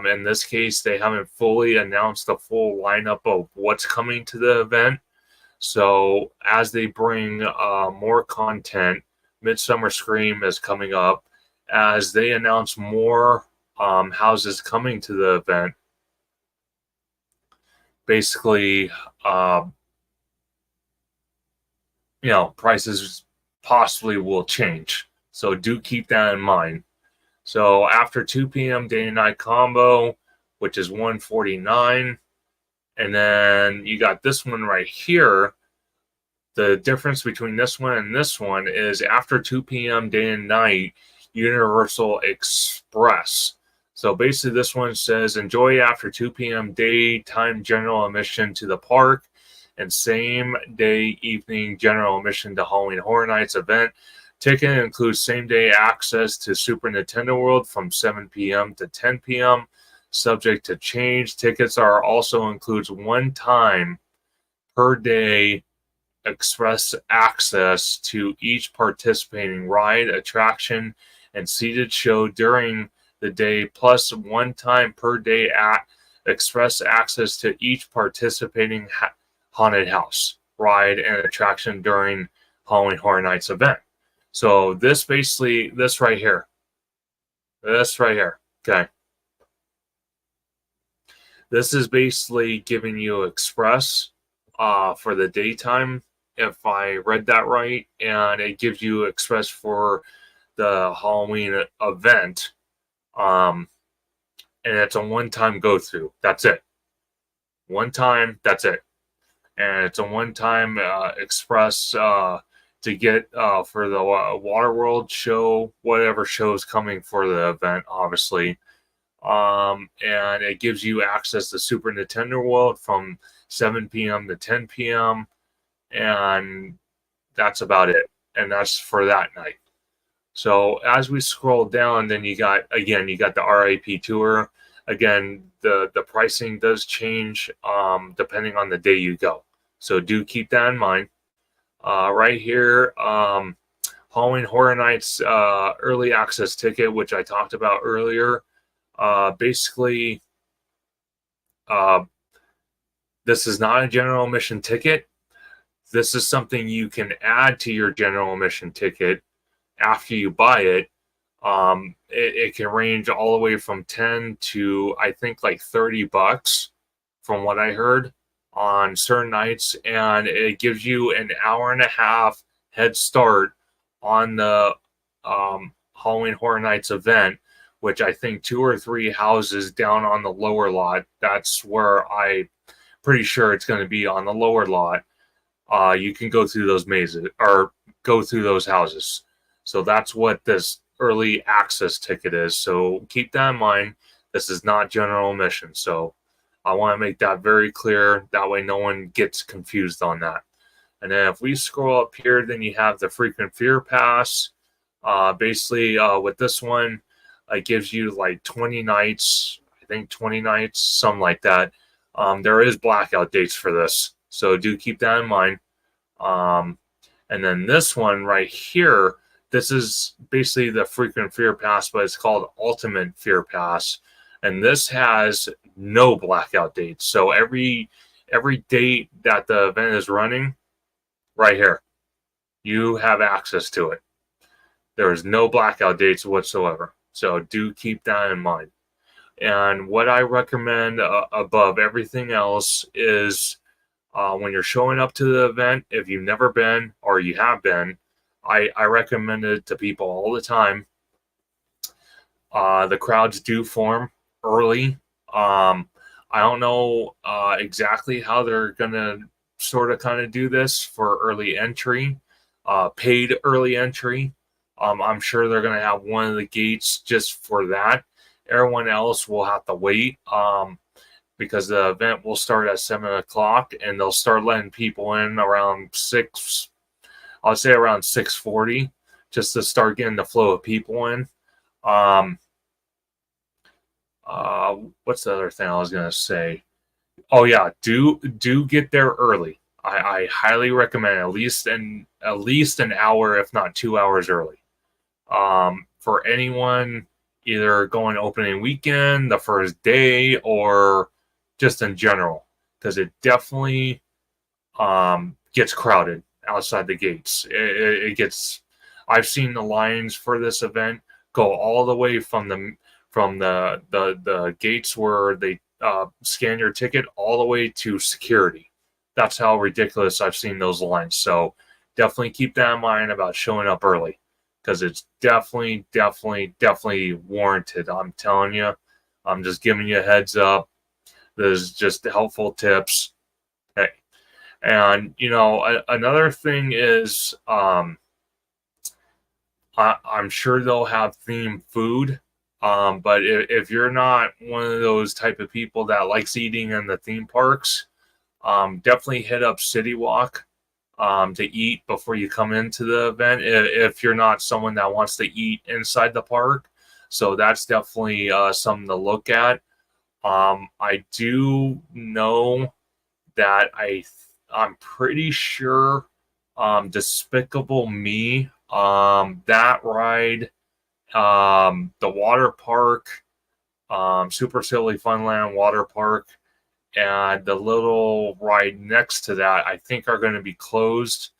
in this case, they haven't fully announced the full lineup of what's coming to the event. So as they bring more content, Midsummer Scream is coming up. As they announce more houses coming to the event, basically, prices possibly will change. So do keep that in mind. So after 2 p.m. day and night combo, which is $149, and then you got this one right here. The difference between this one and this one is after 2 p.m. day and night, Universal Express. So basically this one says, enjoy after 2 p.m. daytime general admission to the park and same day evening general admission to Halloween Horror Nights event. Ticket includes same day access to Super Nintendo World from 7 p.m. to 10 p.m. Subject to change. Tickets are also includes one time per day express access to each participating ride, attraction, and seated show during the day, plus one time per day express access to each participating haunted house, ride, and attraction during Halloween Horror Nights event. So this right here, okay. This is basically giving you express for the daytime, if I read that right, and it gives you express for the Halloween event, and it's a one-time go-through. That's it. One time, that's it. And it's a one-time express to get for the Waterworld show, whatever show is coming for the event, obviously. And it gives you access to Super Nintendo World from 7 p.m. to 10 p.m. And that's about it. And that's for that night. So as we scroll down, then you got the RIP tour. Again, the pricing does change depending on the day you go. So do keep that in mind. Right here, Halloween Horror Nights early access ticket, which I talked about earlier. Basically, this is not a general admission ticket. This is something you can add to your general admission ticket after you buy it. It can range all the way from 10 to I think like $30 from what I heard on certain nights, and it gives you an hour and a half head start on the Halloween Horror Nights event, which I think 2 or 3 houses down on the lower lot. That's where I'm pretty sure it's going to be, on the lower lot. You can go through those mazes, or go through those houses. So that's what this early access ticket is. So keep that in mind. This is not general admission. So I want to make that very clear. That way no one gets confused on that. And then if we scroll up here, then you have the frequent fear pass. Basically, with this one, it gives you like 20 nights, I think 20 nights, something like that. There is blackout dates for this, so do keep that in mind. And then this one right here, this is basically the frequent fear pass, but it's called Ultimate Fear Pass. And this has no blackout dates. So every date that the event is running, right here, you have access to it. There is no blackout dates whatsoever. So do keep that in mind. And what I recommend above everything else is when you're showing up to the event, if you've never been or you have been, I recommend it to people all the time. The crowds do form early. I don't know exactly how they're going to sort of kind of do this for early entry, paid early entry. I'm sure they're going to have one of the gates just for that. Everyone else will have to wait because the event will start at 7 o'clock and they'll start letting people in around 6, I'll say around 6:40, just to start getting the flow of people in. What's the other thing I was going to say? Oh yeah, do get there early. I highly recommend at least an hour, if not 2 hours early. For anyone either going opening weekend, the first day, or just in general, because it definitely gets crowded outside the gates. It gets. I've seen the lines for this event go all the way from the gates where they scan your ticket all the way to security. That's how ridiculous I've seen those lines. So definitely keep that in mind about showing up early, because it's definitely warranted. I'm telling you. I'm just giving you a heads up. There's just helpful tips. Hey. And, another thing is I'm sure they'll have themed food. But if you're not one of those type of people that likes eating in the theme parks, definitely hit up City Walk to eat before you come into the event if you're not someone that wants to eat inside the park. So that's definitely something to look at. I do know that I'm pretty sure Despicable Me, that ride, the water park, Super Silly Funland water park, and the little ride next to that, I think are going to be closed.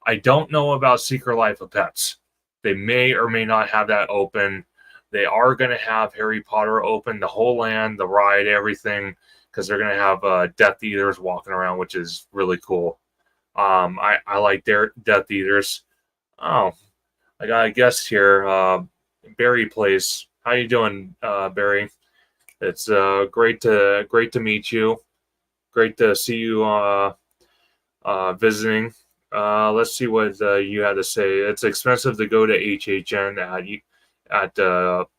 I don't know about Secret Life of Pets. They may or may not have that open. They are going to have Harry Potter open, the whole land, the ride, everything, because they're going to have Death Eaters walking around, which is really cool. I like their Death Eaters. Oh, I got a guest here, Barry Place. How you doing, Barry? It's great to meet you. Great to see you visiting. Let's see what you had to say. It's expensive to go to HHN at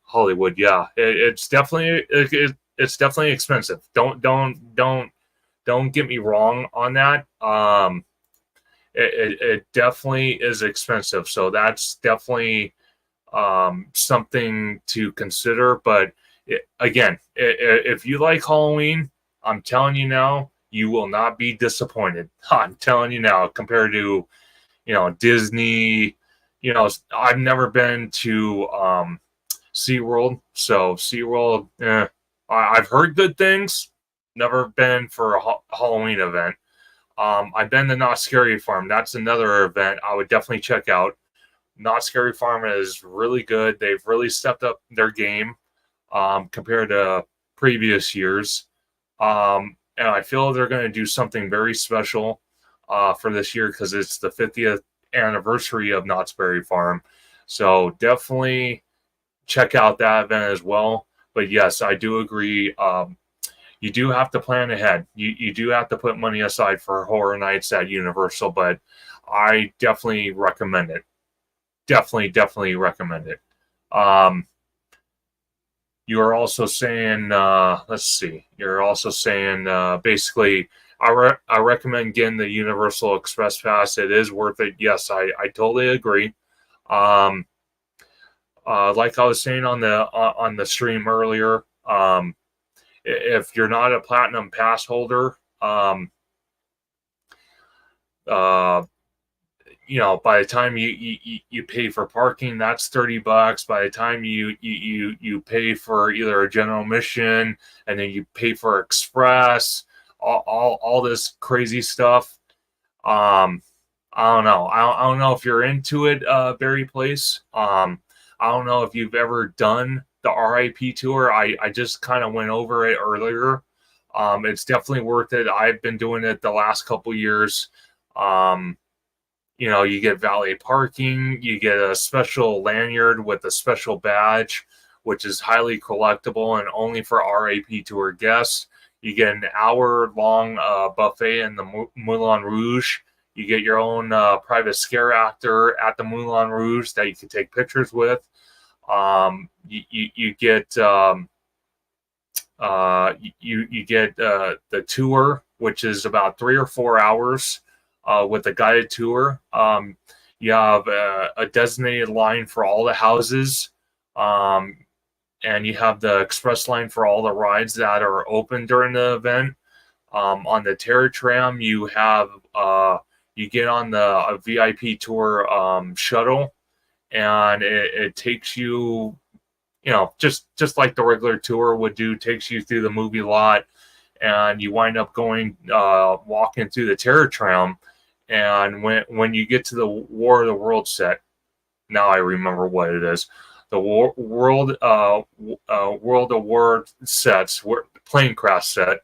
Hollywood. Yeah, it's definitely expensive. Don't get me wrong on that. It definitely is expensive. So that's definitely something to consider. But again, if you like Halloween, I'm telling you now, you will not be disappointed. I'm telling you now, compared to, Disney, I've never been to SeaWorld. So SeaWorld, I've heard good things. Never been for a Halloween event. I've been to Not Scary Farm. That's another event I would definitely check out. Not Scary Farm is really good. They've really stepped up their game compared to previous years. And I feel they're going to do something very special for this year because it's the 50th anniversary of Knott's Berry Farm. So definitely check out that event as well. But yes, I do agree. You do have to plan ahead. You do have to put money aside for horror nights at Universal. But I definitely recommend it. Definitely recommend it. Um, you are also saying, let's see, you're also saying basically, I recommend getting the Universal Express Pass. It is worth it. Yes, I totally agree. Um, like I was saying on the stream earlier, if you're not a Platinum Pass holder, uh, by the time you pay for parking, that's $30. By the time you pay for either a general admission, and then you pay for express, all this crazy stuff. Um, I don't know. I don't know if you're into it, Barry Place. I don't know if you've ever done the RIP tour. I just kind of went over it earlier. It's definitely worth it. I've been doing it the last couple years. Um, you get valet parking, you get a special lanyard with a special badge, which is highly collectible and only for RAP Tour guests. You get an hour-long buffet in the Moulin Rouge. You get your own private scare actor at the Moulin Rouge that you can take pictures with. You get you get the tour, which is about 3 or 4 hours with a guided tour. You have a designated line for all the houses, and you have the express line for all the rides that are open during the event. On the Terror Tram, you have you get on the VIP tour shuttle, and it takes you, just like the regular tour would do, takes you through the movie lot, and you wind up going walking through the Terror Tram. And when you get to the War of the World set, now I remember what it is. The World of War sets, plane crash set.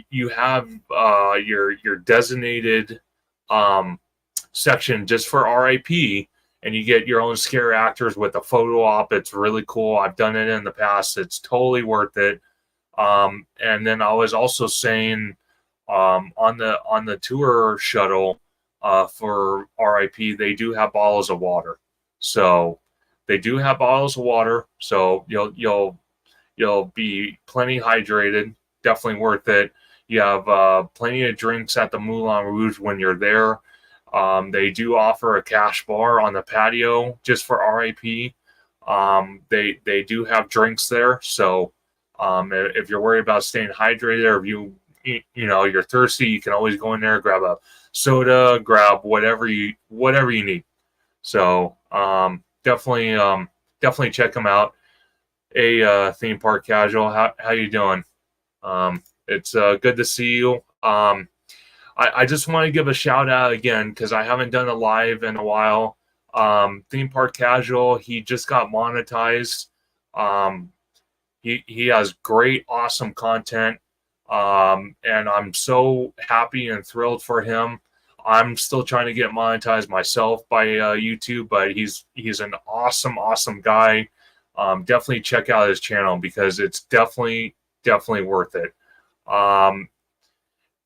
You have your designated section just for RIP, and you get your own scare actors with a photo op. It's really cool. I've done it in the past. It's totally worth it. And then I was also saying on the tour shuttle for RIP, they do have bottles of water. So they do have bottles of water. So you'll be plenty hydrated. Definitely worth it. You have plenty of drinks at the Moulin Rouge when you're there. They do offer a cash bar on the patio just for RIP. They do have drinks there. So if you're worried about staying hydrated, or if you're thirsty, you can always go in there, grab a soda, grab whatever you need. So definitely check them out. Theme Park Casual, how you doing? It's good to see you. I just want to give a shout out again because I haven't done a live in a while. Theme Park Casual, he just got monetized. He has great, awesome content, and I'm so happy and thrilled for him. I'm still trying to get monetized myself by YouTube, but he's an awesome guy. Definitely check out his channel because it's definitely worth it.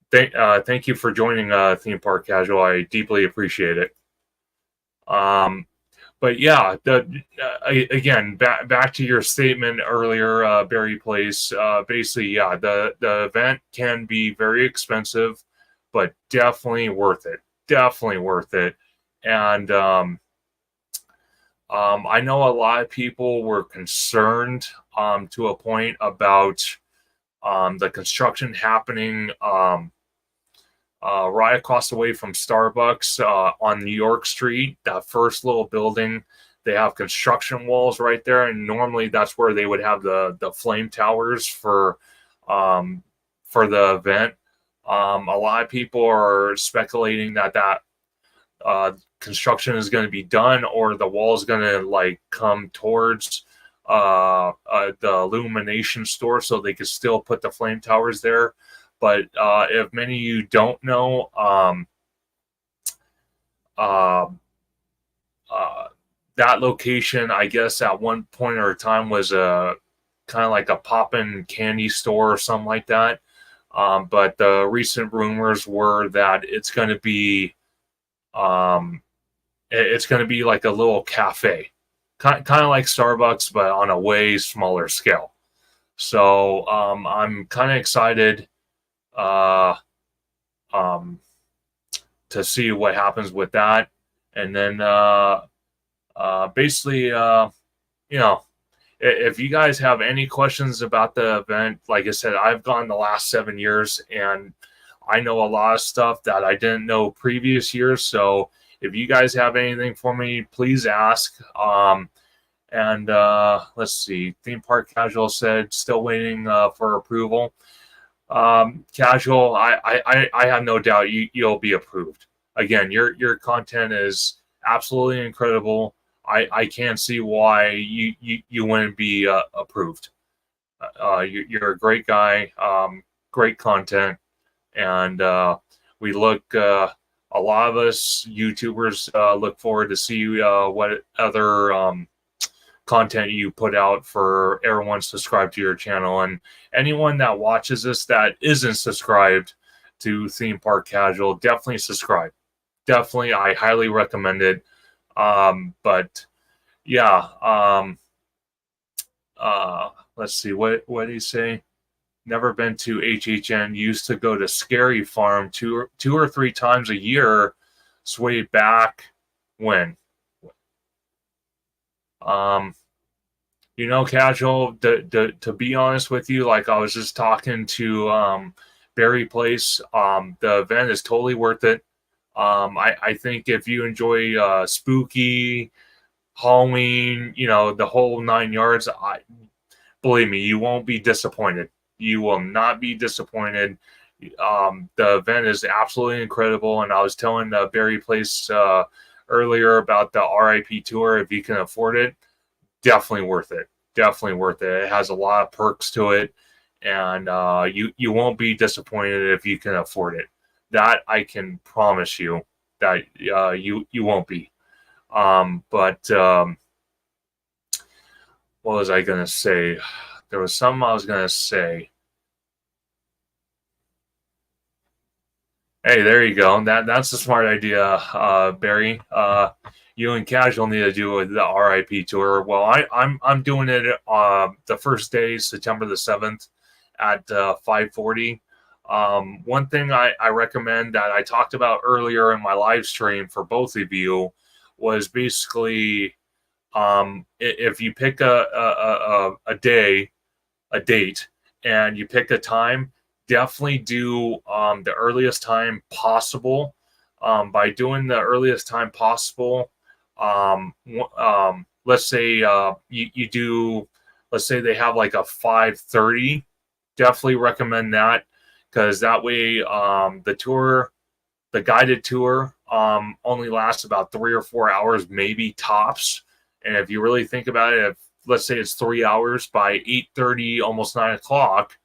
Thank you for joining Theme Park Casual. I deeply appreciate it. But yeah, again, back to your statement earlier, Barry Place. Basically, yeah, the event can be very expensive, but definitely worth it. Definitely worth it. And I know a lot of people were concerned to a point about the construction happening right across the way from Starbucks on New York Street, that first little building. They have construction walls right there, and normally that's where they would have the flame towers for the event. A lot of people are speculating that construction is going to be done, or the wall is going to come towards the illumination store, so they could still put the flame towers there. But if many of you don't know, that location, I guess, at one point or time was a kind of like a poppin' candy store or something like that. But the recent rumors were that it's going to be It's going to be like a little cafe, kind of like Starbucks, but on a way smaller scale. So I'm kind of excited uh, um, to see what happens with that. And then basically, you know, if you guys have any questions about the event, like I said, I've gone the last 7 years and I know a lot of stuff that I didn't know previous years. So if you guys have anything for me, please ask. And let's see, Theme Park Casual said still waiting for approval. Casual, I have no doubt you'll be approved. Again, your content is absolutely incredible. I can't see why you wouldn't be approved. You're a great guy, great content, and we look. A lot of us YouTubers look forward to see what other content you put out for everyone subscribed to your channel. And anyone that watches this that isn't subscribed to Theme Park Casual, definitely subscribe. Definitely, I highly recommend it. But yeah, let's see, what did he say? Never been to HHN. Used to go to Scary Farm two or three times a year. Sway back when. Casual, to be honest with you, like I was just talking to Barry Place, the event is totally worth it. I think if you enjoy spooky, Halloween, the whole 9 yards, believe me, you won't be disappointed. You will not be disappointed. The event is absolutely incredible, and I was telling Barry Place earlier about the RIP tour. If you can afford it, definitely worth it. Definitely worth it. It has a lot of perks to it, and you won't be disappointed if you can afford it. That I can promise you that you won't be. But what was I gonna say? There was something I was gonna say. Hey, there you go. That's a smart idea, Barry. You and Casual need to do the RIP tour. Well, I'm doing it the first day, September the 7th at 5:40. One thing I recommend that I talked about earlier in my live stream for both of you was basically if you pick a day, a date, and you pick a time, definitely do the earliest time possible. By doing the earliest time possible, let's say you do, let's say they have like a 5:30. Definitely recommend that because that way the guided tour only lasts about 3 or 4 hours, maybe tops. And if you really think about it, if let's say it's 3 hours, by 8:30, almost 9 o'clock,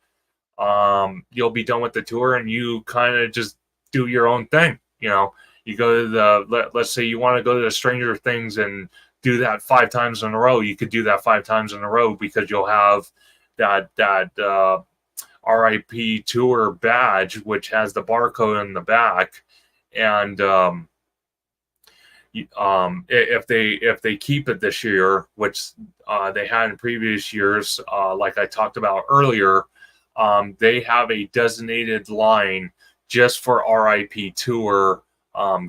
you'll be done with the tour and you kind of just do your own thing. You go to let's say you want to go to the Stranger Things and do that 5 times in a row. You could do that 5 times in a row because you'll have that RIP tour badge, which has the barcode in the back. And if they keep it this year, which they had in previous years, like I talked about earlier, they have a designated line just for RIP tour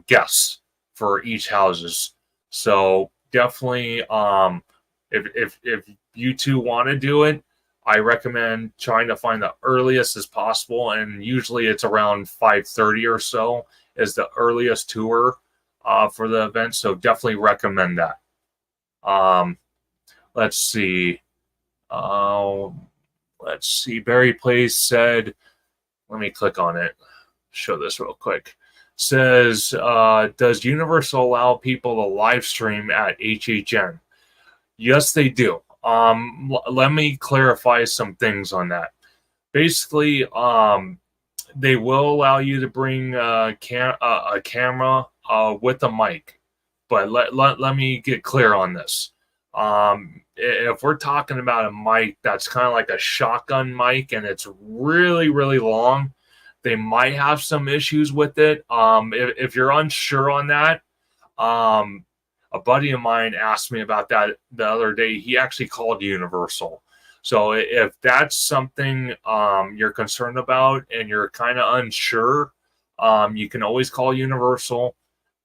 guests for each houses. So definitely, if you two want to do it, I recommend trying to find the earliest as possible, and usually it's around 5:30 or so is the earliest tour for the event. So definitely recommend that. Let's see. Let's see. Barry Place said, let me click on it. Show this real quick. Says, does Universal allow people to live stream at HHN? Yes, they do. Let me clarify some things on that. Basically, they will allow you to bring a camera with a mic. But let me get clear on this. If we're talking about a mic that's kind of like a shotgun mic and it's really, really long, They might have some issues with it. If you're unsure on that, a buddy of mine asked me about that the other day. He actually called Universal. So if that's something you're concerned about and you're kind of unsure, you can always call Universal.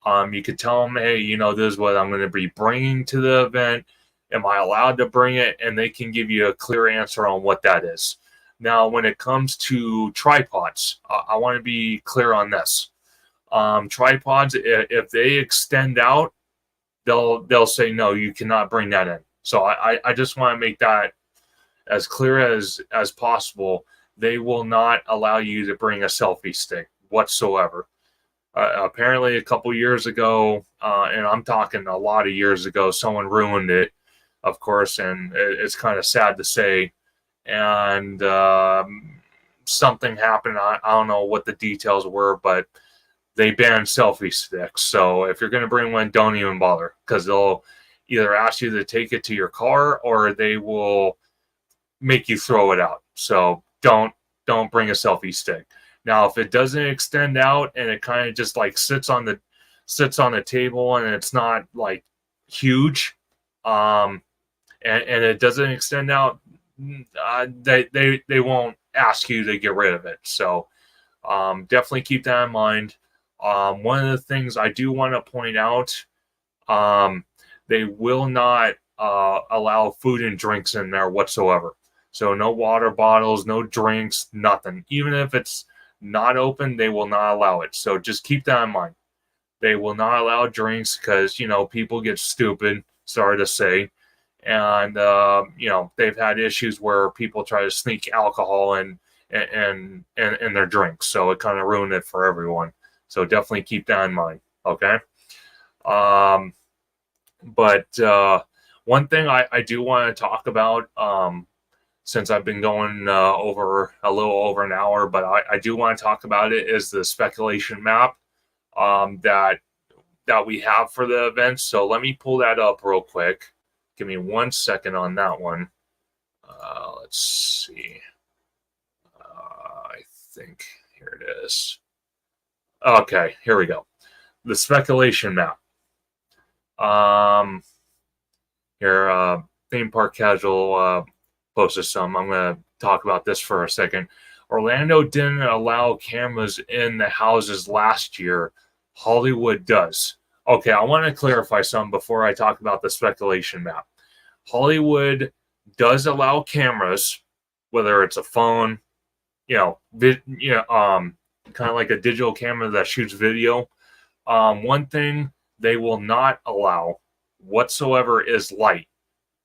You could tell them, hey, this is what I'm going to be bringing to the event. Am I allowed to bring it? And they can give you a clear answer on what that is. Now, when it comes to tripods, I want to be clear on this. Tripods, if they extend out, they'll say, no, you cannot bring that in. So I just want to make that as clear as possible. They will not allow you to bring a selfie stick whatsoever. Apparently, a couple years ago, and I'm talking a lot of years ago, someone ruined it, of course, and it's kind of sad to say. And something happened. I don't know what the details were, but they banned selfie sticks. So if you're going to bring one, don't even bother, because they'll either ask you to take it to your car or they will make you throw it out. So don't bring a selfie stick. Now, if it doesn't extend out and it kind of just like sits on the table and it's not like huge, and it doesn't extend out, they won't ask you to get rid of it. So definitely keep that in mind. One of the things I do want to point out, they will not allow food and drinks in there whatsoever. So no water bottles, no drinks, nothing. Even if it's not open, they will not allow it. So just keep that in mind. They will not allow drinks because, people get stupid, sorry to say. And, they've had issues where people try to sneak alcohol in their drinks. So it kind of ruined it for everyone. So definitely keep that in mind. Okay. But one thing I do want to talk about, since I've been going over a little over an hour, but I do want to talk about it, is the speculation map that we have for the event. So let me pull that up real quick. Give me 1 second on that one. Let's see. I think here it is. Okay, here we go. The speculation map. Here, Theme Park Casual posted some. I'm going to talk about this for a second. Orlando didn't allow cameras in the houses last year. Hollywood does. Okay, I want to clarify some before I talk about the speculation map. Hollywood does allow cameras, whether it's a phone, kind of like a digital camera that shoots video. One thing they will not allow whatsoever is light.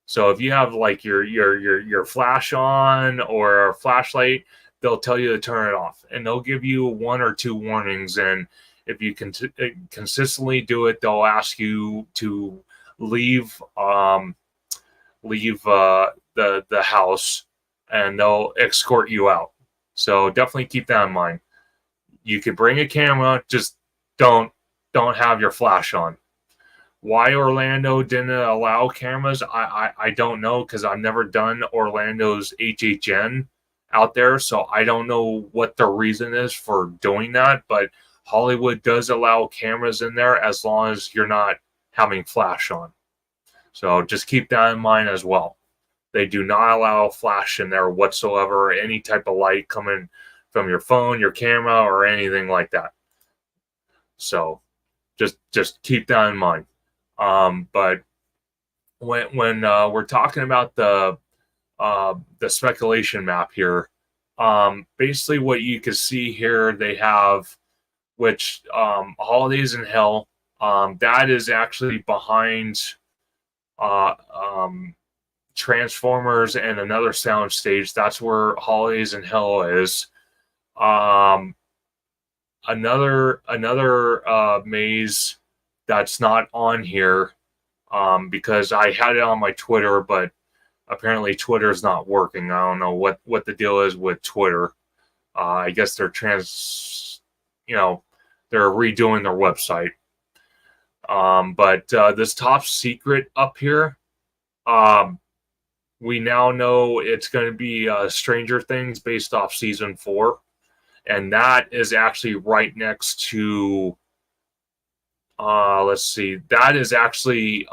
So if you have like your flash on or a flashlight, they'll tell you to turn it off, and they'll give you 1 or 2 warnings. And if you consistently do it, they'll ask you to leave the house, and they'll escort you out. So definitely keep that in mind. You could bring a camera, just don't have your flash on. Why Orlando didn't allow cameras, I don't know, because I've never done Orlando's HHN out there, so I don't know what the reason is for doing that. But Hollywood does allow cameras in there as long as you're not having flash on. So just keep that in mind as well. They do not allow flash in there whatsoever, any type of light coming from your phone, your camera, or anything like that. So just keep that in mind. But when we're talking about the speculation map here, basically what you can see here, they have, which Holidays in Hell, that is actually behind Transformers and another sound stage. That's where Holidays in Hell is. Another maze that's not on here, because I had it on my Twitter, but apparently Twitter is not working. I don't know what the deal is with Twitter. I guess they're they're redoing their website. But this top secret up here, we now know it's going to be Stranger Things based off season 4. and that is actually right next to. Let's see. That is actually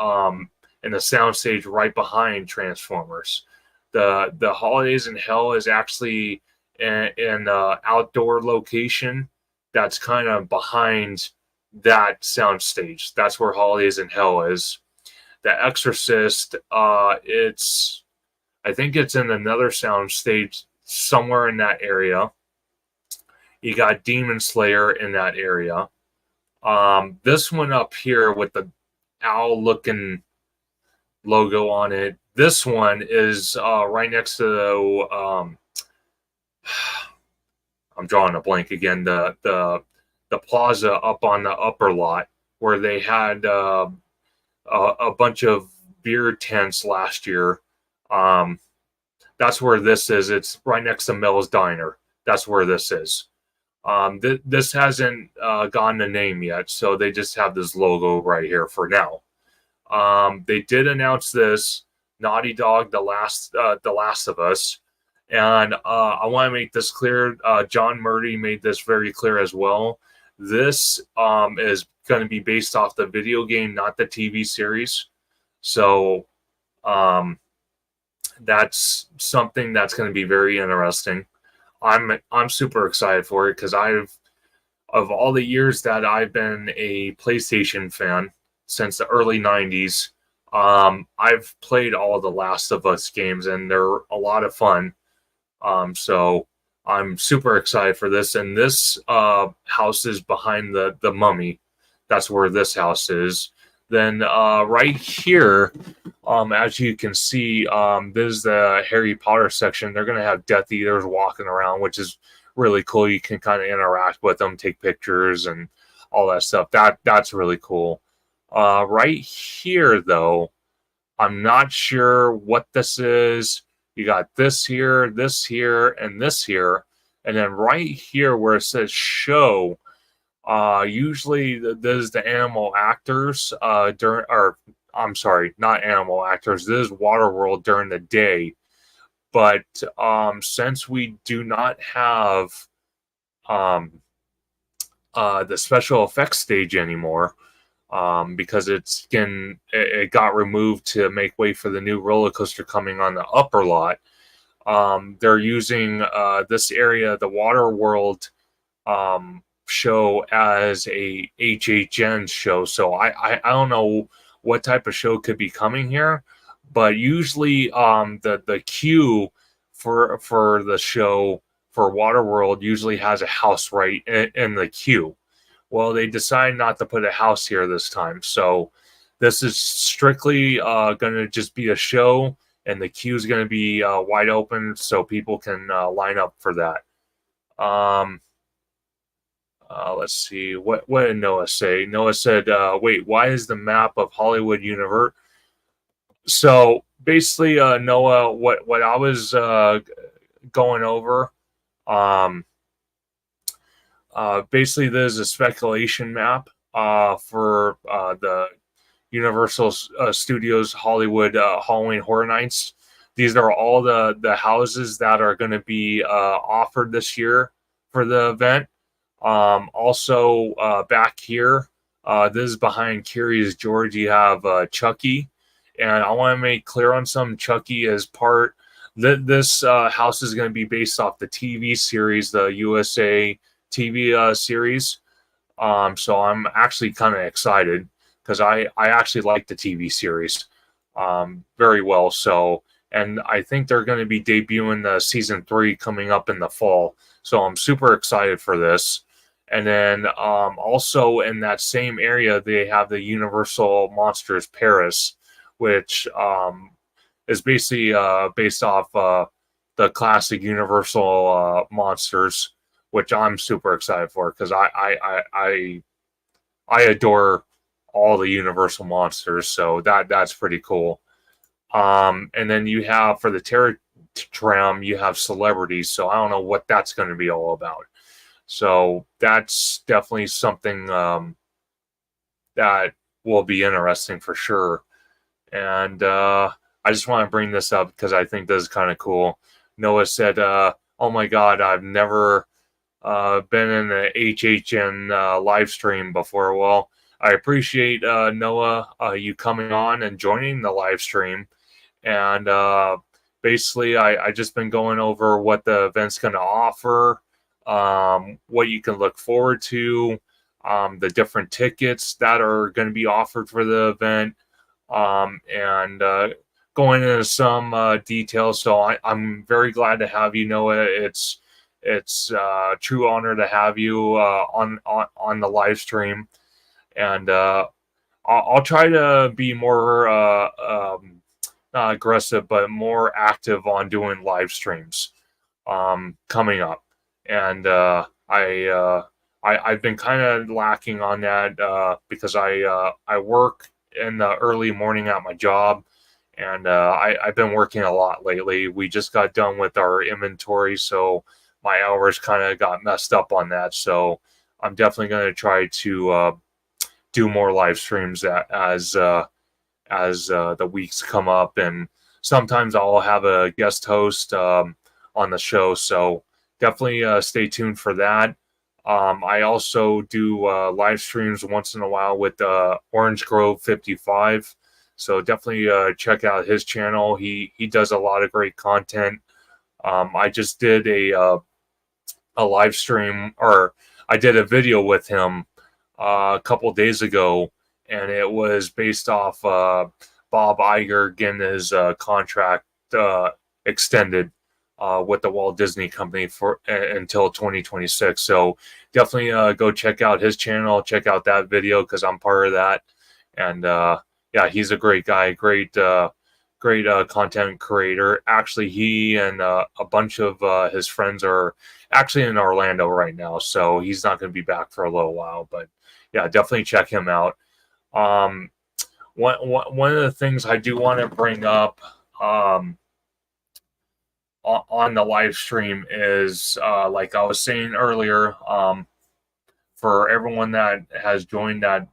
in the soundstage right behind Transformers. The Holidays in Hell is actually in outdoor location that's kind of behind that soundstage. That's where Holidays in Hell is. The Exorcist, it's I think it's in another soundstage somewhere in that area. You got Demon Slayer in that area. This one up here with the owl looking logo on it. This one is right next to I'm drawing a blank again. The plaza up on the upper lot where they had a bunch of beer tents last year. That's where this is. It's right next to Mel's Diner. That's where this is. This hasn't gotten a name yet, so they just have this logo right here for now. They did announce this Naughty Dog, The Last of Us, and I want to make this clear. John Murdy made this very clear as well. This is going to be based off the video game, not the TV series. So that's something that's going to be very interesting. I'm super excited for it because of all the years that I've been a PlayStation fan since the early 90s, I've played all the Last of Us games and they're a lot of fun. So I'm super excited for this. And this house is behind the Mummy. That's where this house is. Then right here, as you can see, this is the Harry Potter section. They're going to have Death Eaters walking around, which is really cool. You can kind of interact with them, take pictures, and all that stuff. That's really cool. Right here, though, I'm not sure what this is. You got this here, and this here. And then right here where it says show, usually this is the animal actors I'm sorry, not animal actors. This is Waterworld during the day. But since we do not have the special effects stage anymore, because it got removed to make way for the new roller coaster coming on the upper lot. They're using this area, the Waterworld show, as a HHN show. So I don't know what type of show could be coming here, but usually the queue for the show for Waterworld usually has a house right in the queue. Well, they decided not to put a house here this time. So this is strictly going to just be a show, and the queue is going to be wide open so people can line up for that. Let's see. What did Noah say? Noah said, wait, why is the map of Hollywood Universe? So basically, Noah, what I was going over, basically there's a speculation map for the Universal Studios Hollywood Halloween Horror Nights. These are all the houses that are going to be offered this year for the event. Also, back here, this is behind Curious George. You have Chucky, and I want to make clear on some. Chucky is part. This house is going to be based off the TV series, the USA TV series. So I'm actually kind of excited because I actually like the TV series very well. So, and I think they're going to be debuting the season 3 coming up in the fall. So I'm super excited for this. And then also in that same area, they have the Universal Monsters Paris, which is basically based off the classic Universal monsters, which I'm super excited for because I adore all the Universal monsters, so that's pretty cool. And then you have for the Terror Tram, you have celebrities, so I don't know what that's going to be all about. So that's definitely something that will be interesting for sure. And I just want to bring this up because I think this is kind of cool. Noah said, "Oh my God, I've never been in the HHN live stream before. Well, I appreciate Noah, you coming on and joining the live stream. And basically, I just been going over what the event's going to offer, what you can look forward to, the different tickets that are going to be offered for the event, and going into some details. So I'm very glad to have you, Noah. It's a true honor to have you on the live stream, and I'll try to be more not aggressive, but more active on doing live streams coming up. And I've been kind of lacking on that because I work in the early morning at my job, and I've been working a lot lately. We just got done with our inventory, so my hours kind of got messed up on that. So I'm definitely going to try to do more live streams as the weeks come up, and sometimes I'll have a guest host on the show. So definitely stay tuned for that. I also do live streams once in a while with Orange Grove 55. So definitely check out his channel. He does a lot of great content. I just did a live stream, or I did a video with him a couple days ago, and it was based off Bob Iger getting his contract extended with the Walt Disney Company for until 2026. So definitely go check out his channel, check out that video, because I'm part of that. And yeah, he's a great guy, great content creator. Actually, he and a bunch of his friends are actually in Orlando right now, so he's not going to be back for a little while. But yeah, definitely check him out. One of the things I do want to bring up on the live stream is, like I was saying earlier, for everyone that has joined that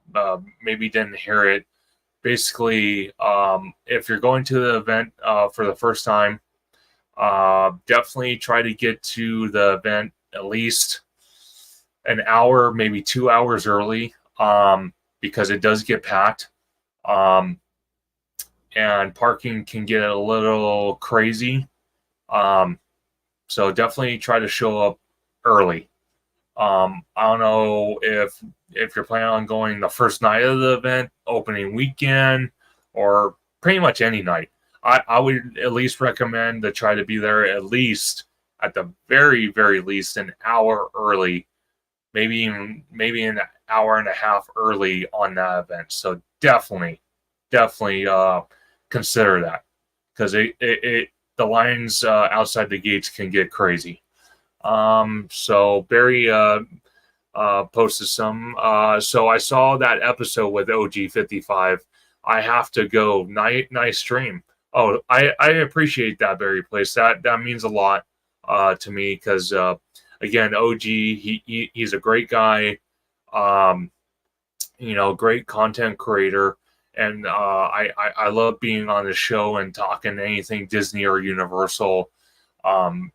maybe didn't hear it, basically, if you're going to the event for the first time, definitely try to get to the event at least an hour, maybe 2 hours early, because it does get packed. And parking can get a little crazy. So definitely try to show up early. I don't know if you're planning on going the first night of the event, opening weekend, or pretty much any night. I would at least recommend to try to be there at least, at the very, very least, an hour early, maybe an hour and a half early on that event. So definitely consider that, because the lines outside the gates can get crazy. So Barry posted some. So I saw that episode with OG55. I have to go. Nice stream. Oh, I appreciate that, Barry Place. That means a lot to me, because again, OG, he's a great guy. Great content creator. And I love being on the show and talking anything Disney or Universal.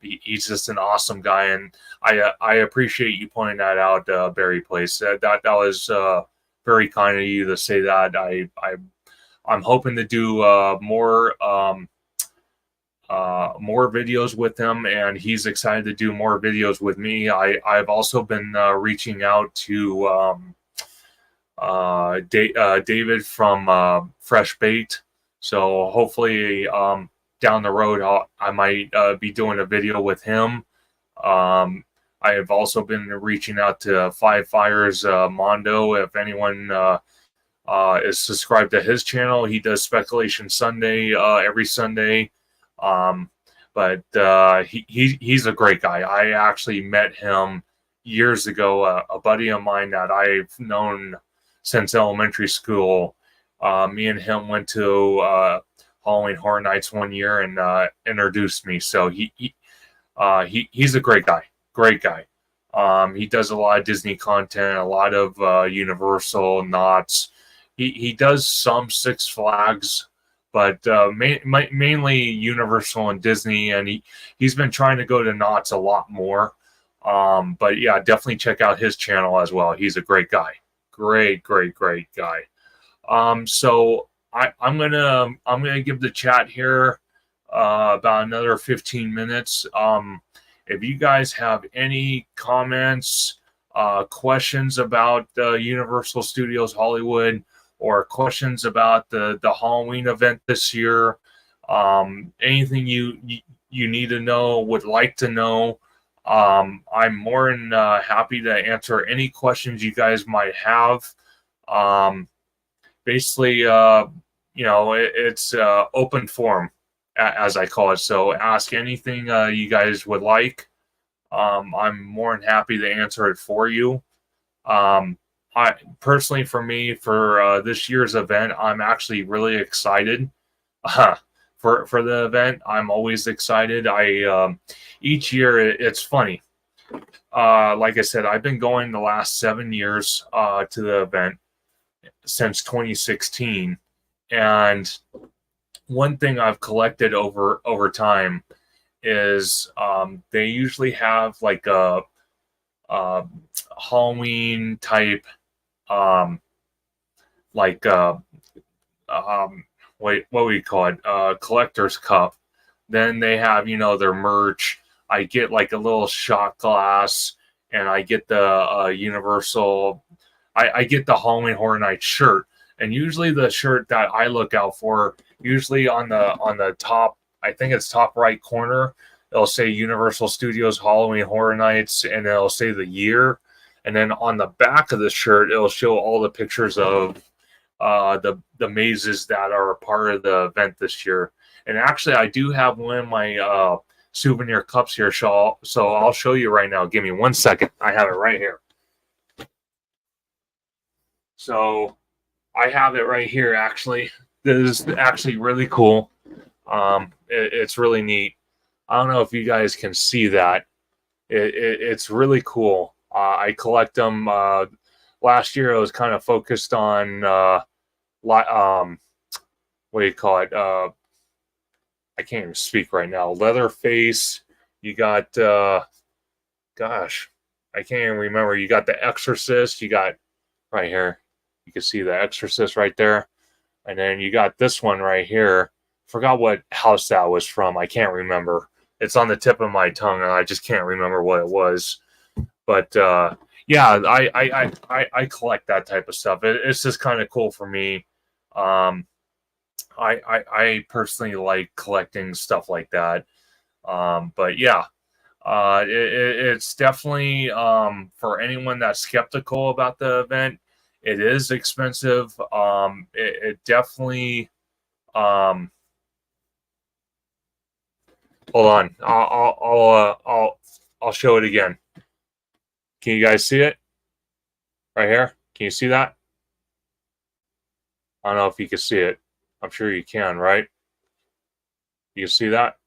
He's just an awesome guy, and I appreciate you pointing that out, Barry Place. That was very kind of you to say that. I'm hoping to do more videos with him, and he's excited to do more videos with me. I've also been reaching out to David from Fresh Bait, so hopefully down the road I might be doing a video with him. I have also been reaching out to Five Fires Mondo. If anyone is subscribed to his channel, he does Speculation Sunday every Sunday. But he's a great guy. I actually met him years ago. A buddy of mine that I've known since elementary school. Me and him went to Halloween Horror Nights one year and introduced me. So he's a great guy. Great guy. He does a lot of Disney content, a lot of Universal, Knott's. He does some Six Flags, but mainly Universal and Disney. And he's been trying to go to Knott's a lot more. But yeah, definitely check out his channel as well. He's a great guy. Great guy. So I'm gonna give the chat here about another 15 minutes. If you guys have any comments, questions about Universal Studios Hollywood, or questions about the Halloween event this year, anything you need to know, would like to know, I'm more than happy to answer any questions you guys might have. Basically, it's open forum, as I call it. So ask anything you guys would like. I'm more than happy to answer it for you. I personally, for me, for this year's event, I'm actually really excited. For the event, I'm always excited. Each year it's funny. Like I said, I've been going the last 7 years to the event since 2016, and one thing I've collected over time is they usually have like a Halloween type like what do we call it, collector's cup. Then they have their merch. I get like a little shot glass, and I get the Universal. I get the Halloween Horror Nights shirt, and usually the shirt that I look out for, usually on the top, I think it's top right corner, it'll say Universal Studios Halloween Horror Nights, and it'll say the year, and then on the back of the shirt, it'll show all the pictures of the mazes that are a part of the event this year. And actually, I do have one of my souvenir cups here, so I'll show you right now. Give me 1 second. I have it right here. So I have it right here, actually. This is actually really cool. It's really neat. I don't know if you guys can see that. It's really cool. I collect them. Last year, I was kind of focused on, what do you call it? I can't even speak right now. Leatherface. You got, gosh, I can't even remember. You got The Exorcist. You got right here. You can see The Exorcist right there. And then you got this one right here. Forgot what house that was from. I can't remember. It's on the tip of my tongue, and I just can't remember what it was. But yeah, I collect that type of stuff. It's just kind of cool for me. I personally like collecting stuff like that. But yeah, it's definitely for anyone that's skeptical about the event. It is expensive. It definitely. Hold on. I'll show it again. Can you guys see it? Right here? Can you see that? I don't know if you can see it. I'm sure you can, right? You can see that?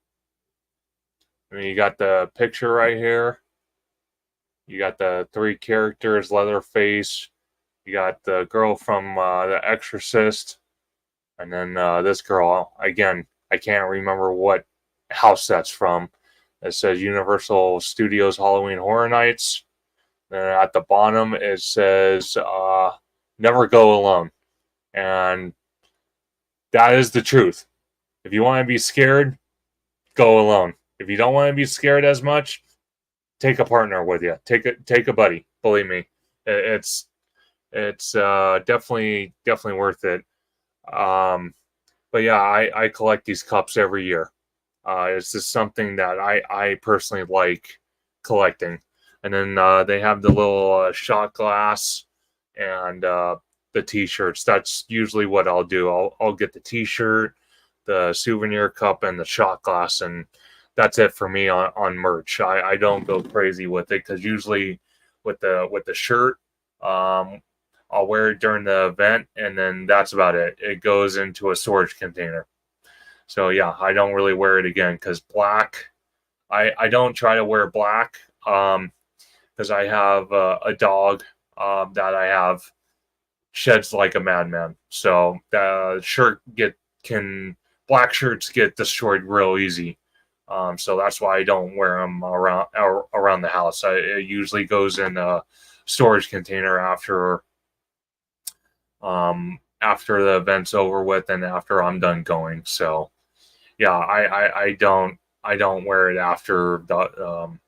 I mean, you got the picture right here. You got the three characters, Leatherface. You got the girl from The Exorcist. And then this girl, again, I can't remember what house that's from. It says Universal Studios Halloween Horror Nights. And at the bottom, it says, never go alone. And that is the truth. If you want to be scared, go alone. If you don't want to be scared as much, take a partner with you. Take a buddy. Believe me, it's definitely worth it. But yeah, I collect these cups every year. It's just something that I personally like collecting. And then they have the little shot glass and the t-shirts. That's usually what I'll do. I'll get the t-shirt, the souvenir cup, and the shot glass, and that's it for me on merch. I don't go crazy with it, because usually with the shirt, I'll wear it during the event, and then that's about it. It goes into a storage container. So yeah, I don't really wear it again, because black, I don't try to wear black, because I have a dog that I have sheds like a madman. So the shirt black shirts get destroyed real easy. So that's why I don't wear them around the house. It usually goes in a storage container after the event's over with and after I'm done going. So yeah, I don't wear it after the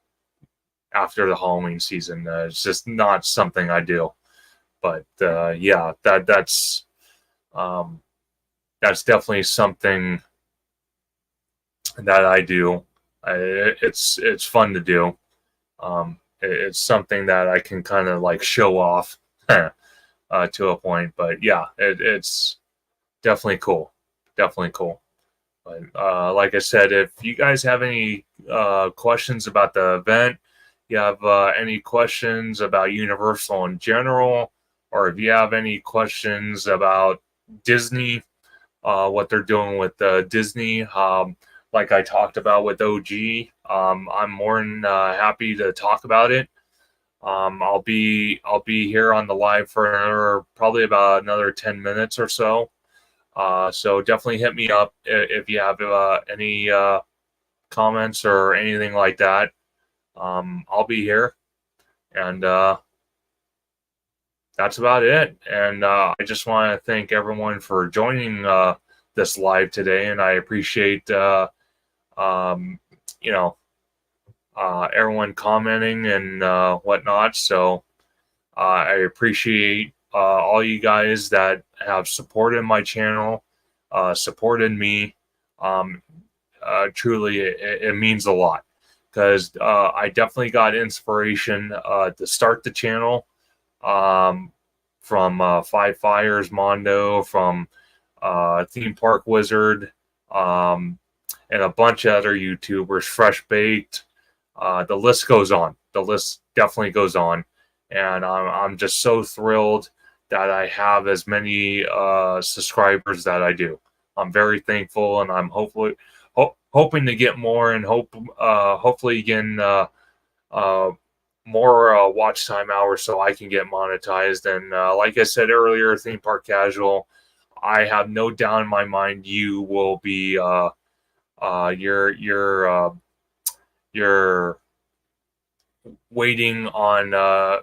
Halloween season. It's just not something I do. But yeah, um, that's definitely something that I do. It's fun to do. It's something that I can kind of like show off to a point. But yeah, it's definitely cool. Definitely cool. But like I said, if you guys have any questions about the event, you have any questions about Universal in general, or if you have any questions about Disney, what they're doing with Disney, like I talked about with OG, I'm more than happy to talk about it. I'll be here on the live for probably about another 10 minutes or so. So definitely hit me up if you have any comments or anything like that. I'll be here, and that's about it. And I just want to thank everyone for joining this live today, and I appreciate um, you know everyone commenting and whatnot. So I appreciate all you guys that have supported my channel, supported me. Um, Truly, it means a lot because I definitely got inspiration to start the channel from Five Fires Mondo, from Theme Park Wizard, and a bunch of other YouTubers, Fresh Baked. The list goes on. The list definitely goes on, and I'm just so thrilled that I have as many subscribers that I do. I'm very thankful, and I'm hoping to get more, and hopefully again more watch time hours so I can get monetized. And like I said earlier, Theme Park Casual, I have no doubt in my mind you will be you're waiting on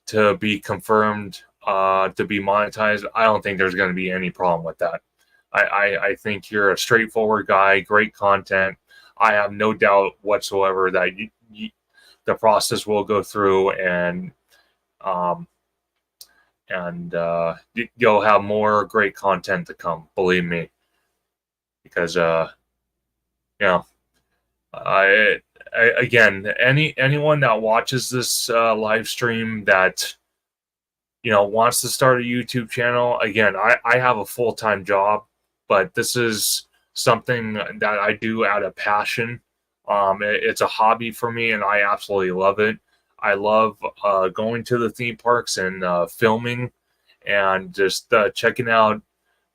to be confirmed to be monetized. I don't think there's going to be any problem with that. I think you're a straightforward guy, great content. I have no doubt whatsoever that the process will go through, um, and you'll have more great content to come. Believe me, because you know, again, anyone that watches this live stream that wants to start a YouTube channel, again, I have a full-time job, but this is something that I do out of passion. It's a hobby for me, and I absolutely love it. I love going to the theme parks and filming and just checking out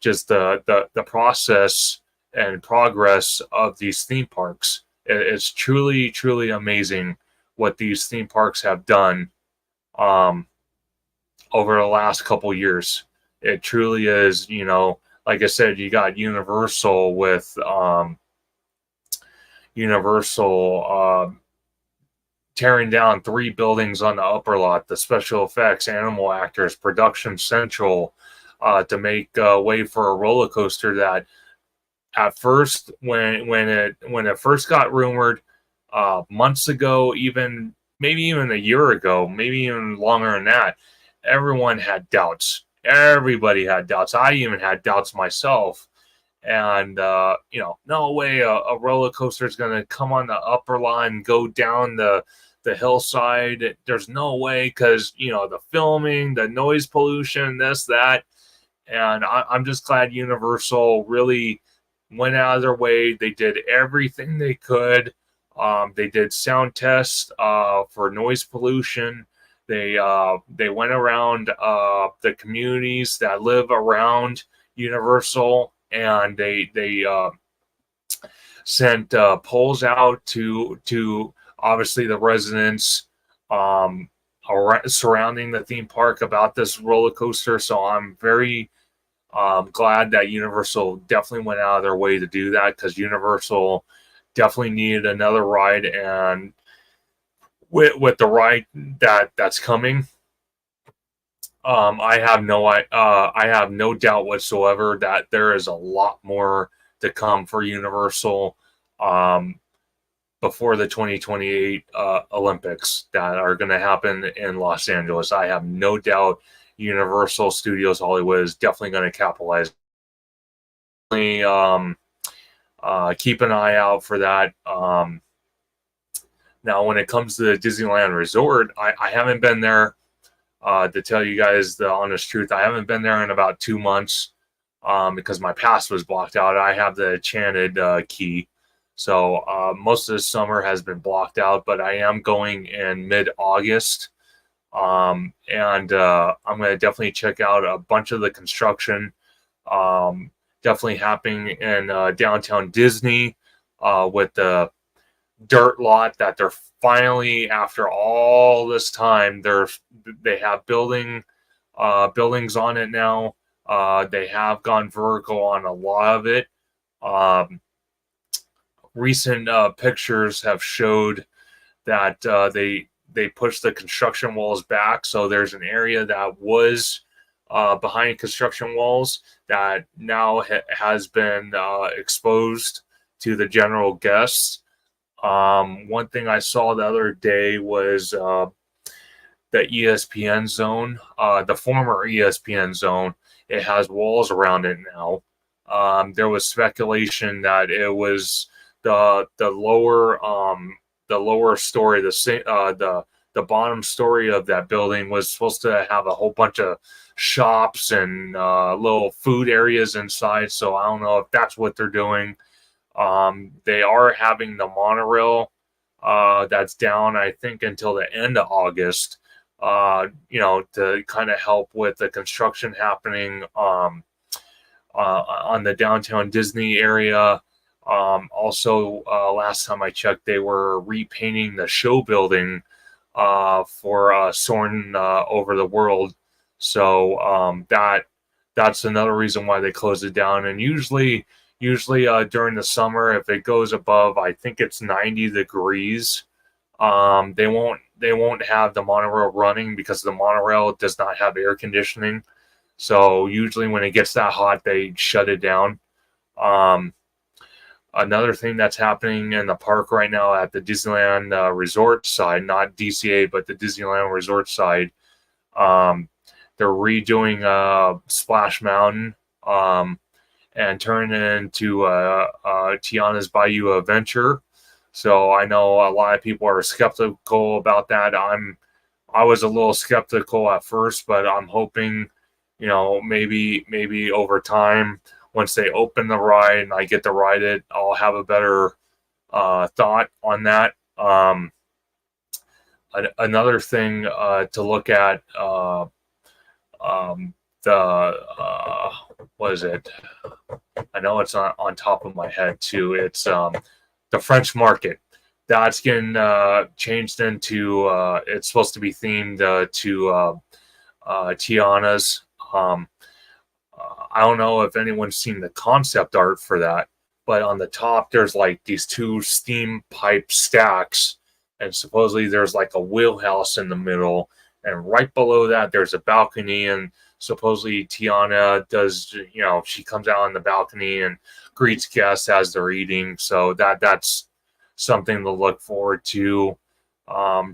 just the process and progress of these theme parks. It's truly, truly amazing what these theme parks have done over the last couple years. It truly is, like I said, you got Universal with Universal tearing down 3 buildings on the upper lot, the special effects, animal actors, production central, to make way for a roller coaster that at first, when it first got rumored months ago, maybe even a year ago, maybe even longer than that, everyone had doubts. Everybody had doubts. I even had doubts myself. And no way a roller coaster is going to come on the upper line, go down the hillside. There's no way, because the filming, the noise pollution, this, that. And I'm just glad Universal really went out of their way. They did everything they could. They did sound tests for noise pollution. They went around the communities that live around Universal, and they sent polls out to obviously the residents surrounding the theme park about this roller coaster. So I'm very glad that Universal definitely went out of their way to do that, because Universal definitely needed another ride, and with the ride that's coming, I have no doubt whatsoever that there is a lot more to come for Universal um, before the 2028 Olympics that are going to happen in Los Angeles. I have no doubt Universal Studios Hollywood is definitely going to capitalize. Um, Keep an eye out for that. Now, when it comes to the Disneyland Resort, I haven't been there. To tell you guys the honest truth, I haven't been there in about 2 months because my pass was blocked out. I have the enchanted key. So most of the summer has been blocked out, but I am going in mid-August. And I'm going to definitely check out a bunch of the construction. Um, Definitely happening in downtown Disney with the dirt lot that they're finally, after all this time, they have buildings on it now. They have gone vertical on a lot of it. Um, Recent pictures have showed that they pushed the construction walls back, so there's an area that was behind construction walls that now has been exposed to the general guests. One thing I saw the other day was the ESPN zone, the former ESPN zone. It has walls around it now. There was speculation that it was the lower story, the bottom story of that building was supposed to have a whole bunch of shops and little food areas inside. So I don't know if that's what they're doing. They are having the monorail that's down, I think, until the end of August. To kind of help with the construction happening on the downtown Disney area. Also, last time I checked, they were repainting the show building for Soarin' Over the World. So that's another reason why they closed it down. And usually during the summer, if it goes above, I think it's 90 degrees, they won't have the monorail running because the monorail does not have air conditioning. So usually when it gets that hot, they shut it down. Another thing that's happening in the park right now at the Disneyland Resort side, not DCA, but the Disneyland Resort side, they're redoing Splash Mountain and turning it into Tiana's Bayou Adventure. So I know a lot of people are skeptical about that. I was a little skeptical at first, but I'm hoping, maybe over time, once they open the ride and I get to ride it, I'll have a better thought on that. Another thing to look at, what is it? I know it's on top of my head too. It's the French Market. That's getting changed into. It's supposed to be themed to Tiana's. I don't know if anyone's seen the concept art for that, but on the top there's like these two steam pipe stacks, and supposedly there's like a wheelhouse in the middle, and right below that there's a balcony, and supposedly Tiana does, she comes out on the balcony and greets guests as they're eating. So that's something to look forward to.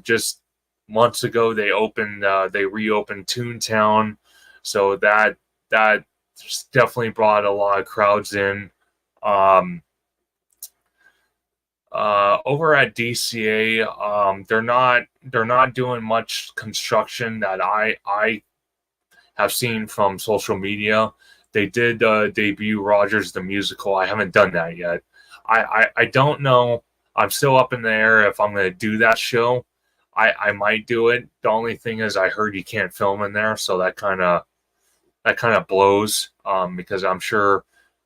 Just months ago they reopened Toontown, so that definitely brought a lot of crowds in. Over at DCA, they're not doing much construction that I have seen from social media. They did debut Rogers the Musical. I haven't done that yet. I don't know. I'm still up in the air if I'm going to do that show. I might do it. The only thing is I heard you can't film in there, so that kind of blows, because I'm sure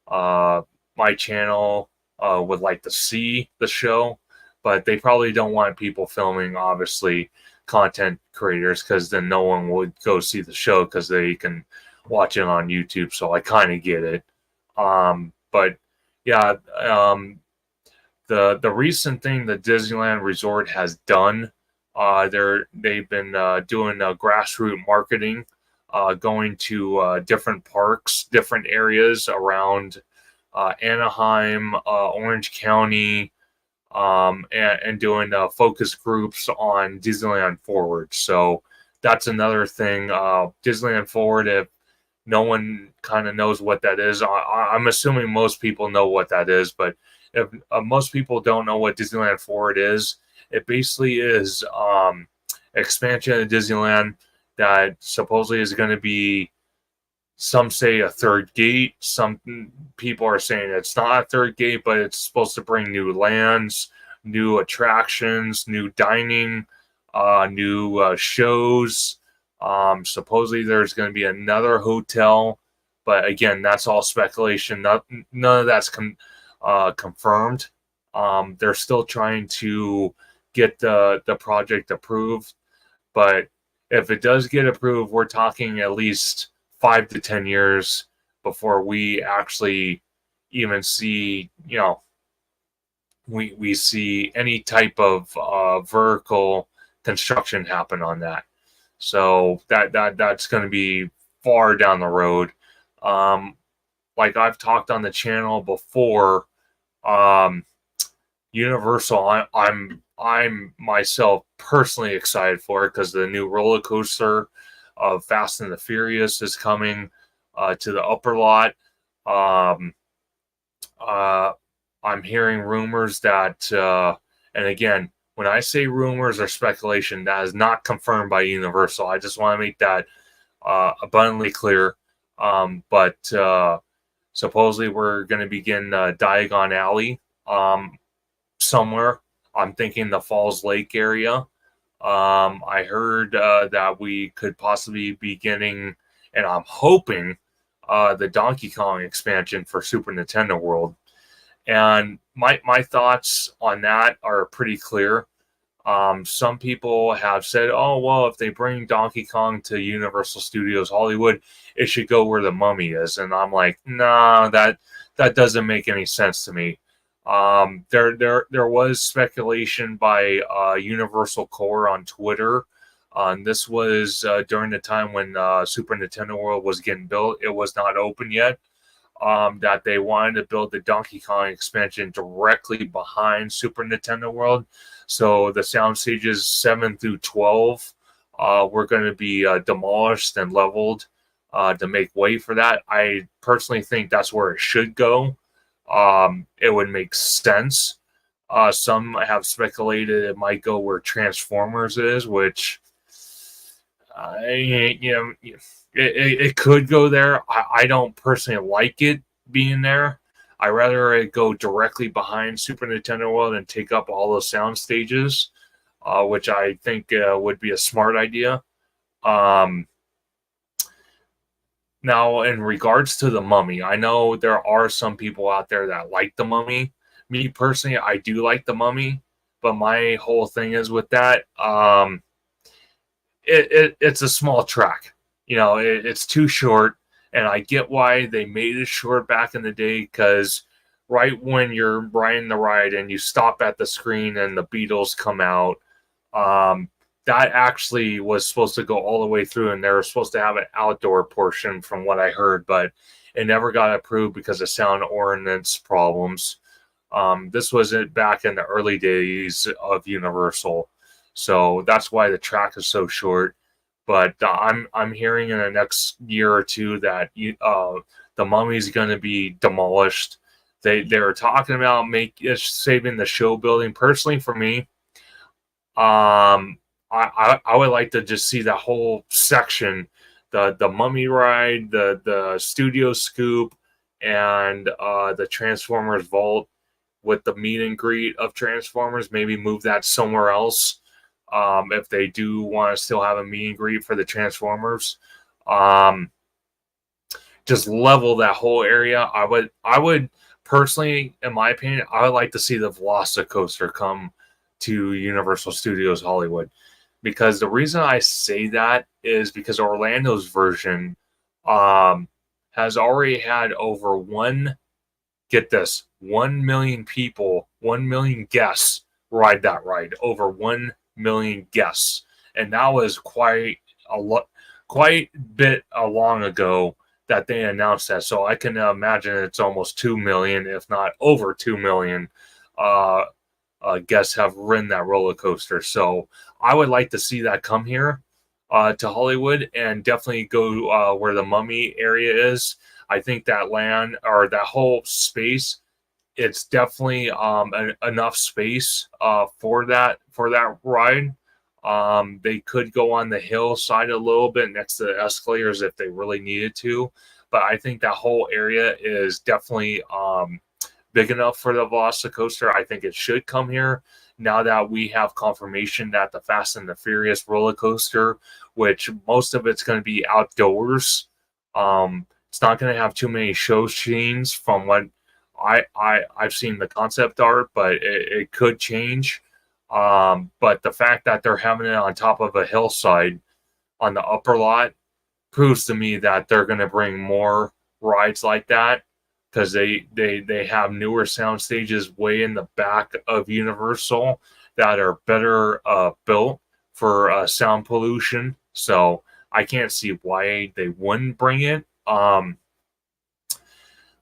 my channel would like to see the show, but they probably don't want people filming, obviously, content creators, because then no one would go see the show because they can watch it on YouTube. So I kind of get it. But yeah, the recent thing the Disneyland Resort has done, they've been doing grassroots marketing, going to different parks, different areas around Anaheim, Orange County, and doing focus groups on Disneyland Forward. So that's another thing. Disneyland Forward, if no one kind of knows what that is, I'm assuming most people know what that is, but if most people don't know what Disneyland Forward is, it basically is expansion of Disneyland that supposedly is going to be, some say, a third gate. Some people are saying it's not a third gate, but it's supposed to bring new lands, new attractions, new dining, new shows. Supposedly there's going to be another hotel, but again, that's all speculation. None of that's confirmed. They're still trying to get the project approved, but if it does get approved, we're talking at least 5 to 10 years before we actually even see, we see any type of vertical construction happen on that. So that's going to be far down the road. Like I've talked on the channel before, Universal, I'm myself personally excited for it because the new roller coaster of Fast and the Furious is coming to the upper lot. I'm hearing rumors that, and again, when I say rumors or speculation, that is not confirmed by Universal. I just want to make that abundantly clear. But supposedly we're going to begin Diagon Alley somewhere. I'm thinking the Falls Lake area. I heard that we could possibly be getting, and I'm hoping, the Donkey Kong expansion for Super Nintendo World. And my thoughts on that are pretty clear. Some people have said, oh, well, if they bring Donkey Kong to Universal Studios Hollywood, it should go where the Mummy is. And I'm like, nah, that doesn't make any sense to me. There was speculation by Universal Core on Twitter. This was during the time when Super Nintendo World was getting built. It was not open yet. That they wanted to build the Donkey Kong expansion directly behind Super Nintendo World. So the sound stages 7 through 12 were going to be demolished and leveled to make way for that. I personally think that's where it should go. It would make sense. Some have speculated it might go where Transformers is, which it could go there. I don't personally like it being there. I rather it go directly behind Super Nintendo World and take up all those sound stages, which I think would be a smart idea. Now, in regards to the Mummy, I know there are some people out there that like the Mummy. Me personally, I do like the Mummy, but my whole thing is with that, it's a small track. It's too short, and I get why they made it short back in the day, because right when you're riding the ride and you stop at the screen and the Beatles come out, that actually was supposed to go all the way through, and they were supposed to have an outdoor portion from what I heard, but it never got approved because of sound ordinance problems. This was it back in the early days of Universal, so that's why the track is so short. But I'm hearing in the next year or two that the Mummy's going to be demolished. They were talking about saving the show building. Personally, for me, I would like to just see that whole section, the Mummy ride, the Studio Scoop, and the Transformers Vault with the meet and greet of Transformers. Maybe move that somewhere else. If they do want to still have a meet and greet for the Transformers, just level that whole area. I would personally, in my opinion, I would like to see the Velocicoaster come to Universal Studios Hollywood, because the reason I say that is because Orlando's version has already had over 1 million people 1 million guests ride that ride. Over 1 million guests. And that was quite a bit long ago that they announced that. So I can imagine it's almost 2 million, if not over 2 million guests have ridden that roller coaster. So I would like to see that come here to Hollywood, and definitely go where the Mummy area is. I think that land, or that whole space, it's definitely enough space for that ride. They could go on the hillside a little bit next to the escalators if they really needed to, but I think that whole area is definitely big enough for the Velocicoaster. I think it should come here now that we have confirmation that the Fast and the Furious roller coaster, which most of it's going to be outdoors, it's not going to have too many show scenes from what I've seen the concept art, but it could change. But the fact that they're having it on top of a hillside on the upper lot proves to me that they're going to bring more rides like that, because they have newer sound stages way in the back of Universal that are better built for sound pollution. So I can't see why they wouldn't bring it.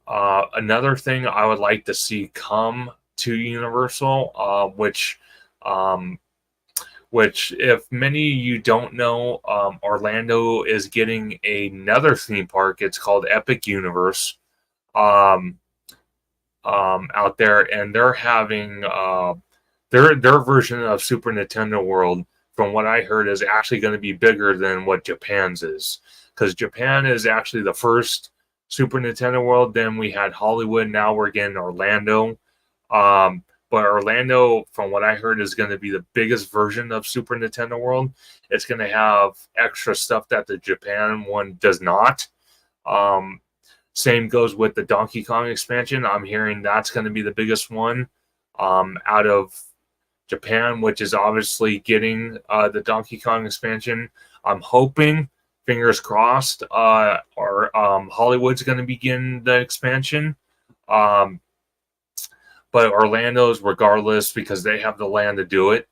Another thing I would like to see come to Universal, which if many of you don't know, Orlando is getting another theme park. It's called Epic Universe out there, and they're having their version of Super Nintendo World, from what I heard, is actually going to be bigger than what Japan's is, because Japan is actually the first Super Nintendo World. Then we had Hollywood. Now we're getting Orlando. But Orlando, from what I heard, is going to be the biggest version of Super Nintendo World. It's going to have extra stuff that the Japan one does not. Same goes with the Donkey Kong expansion. I'm hearing that's going to be the biggest one out of Japan, which is obviously getting the Donkey Kong expansion. I'm hoping, fingers crossed, or Hollywood's going to begin the expansion. But Orlando's, regardless, because they have the land to do it,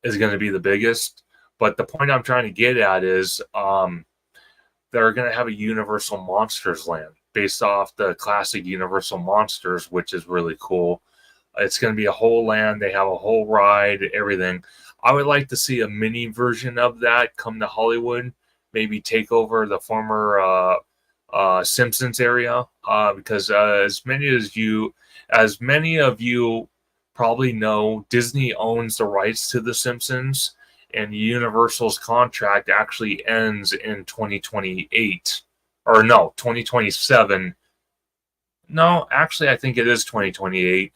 is going to be the biggest. But the point I'm trying to get at is they're going to have a Universal Monsters land based off the classic Universal Monsters, which is really cool. It's going to be a whole land. They have a whole ride, everything. I would like to see a mini version of that come to Hollywood, maybe take over the former Simpsons area, because as many of you probably know, Disney owns the rights to The Simpsons, and Universal's contract actually ends in 2028. Or no, 2027. No, actually, I think it is 2028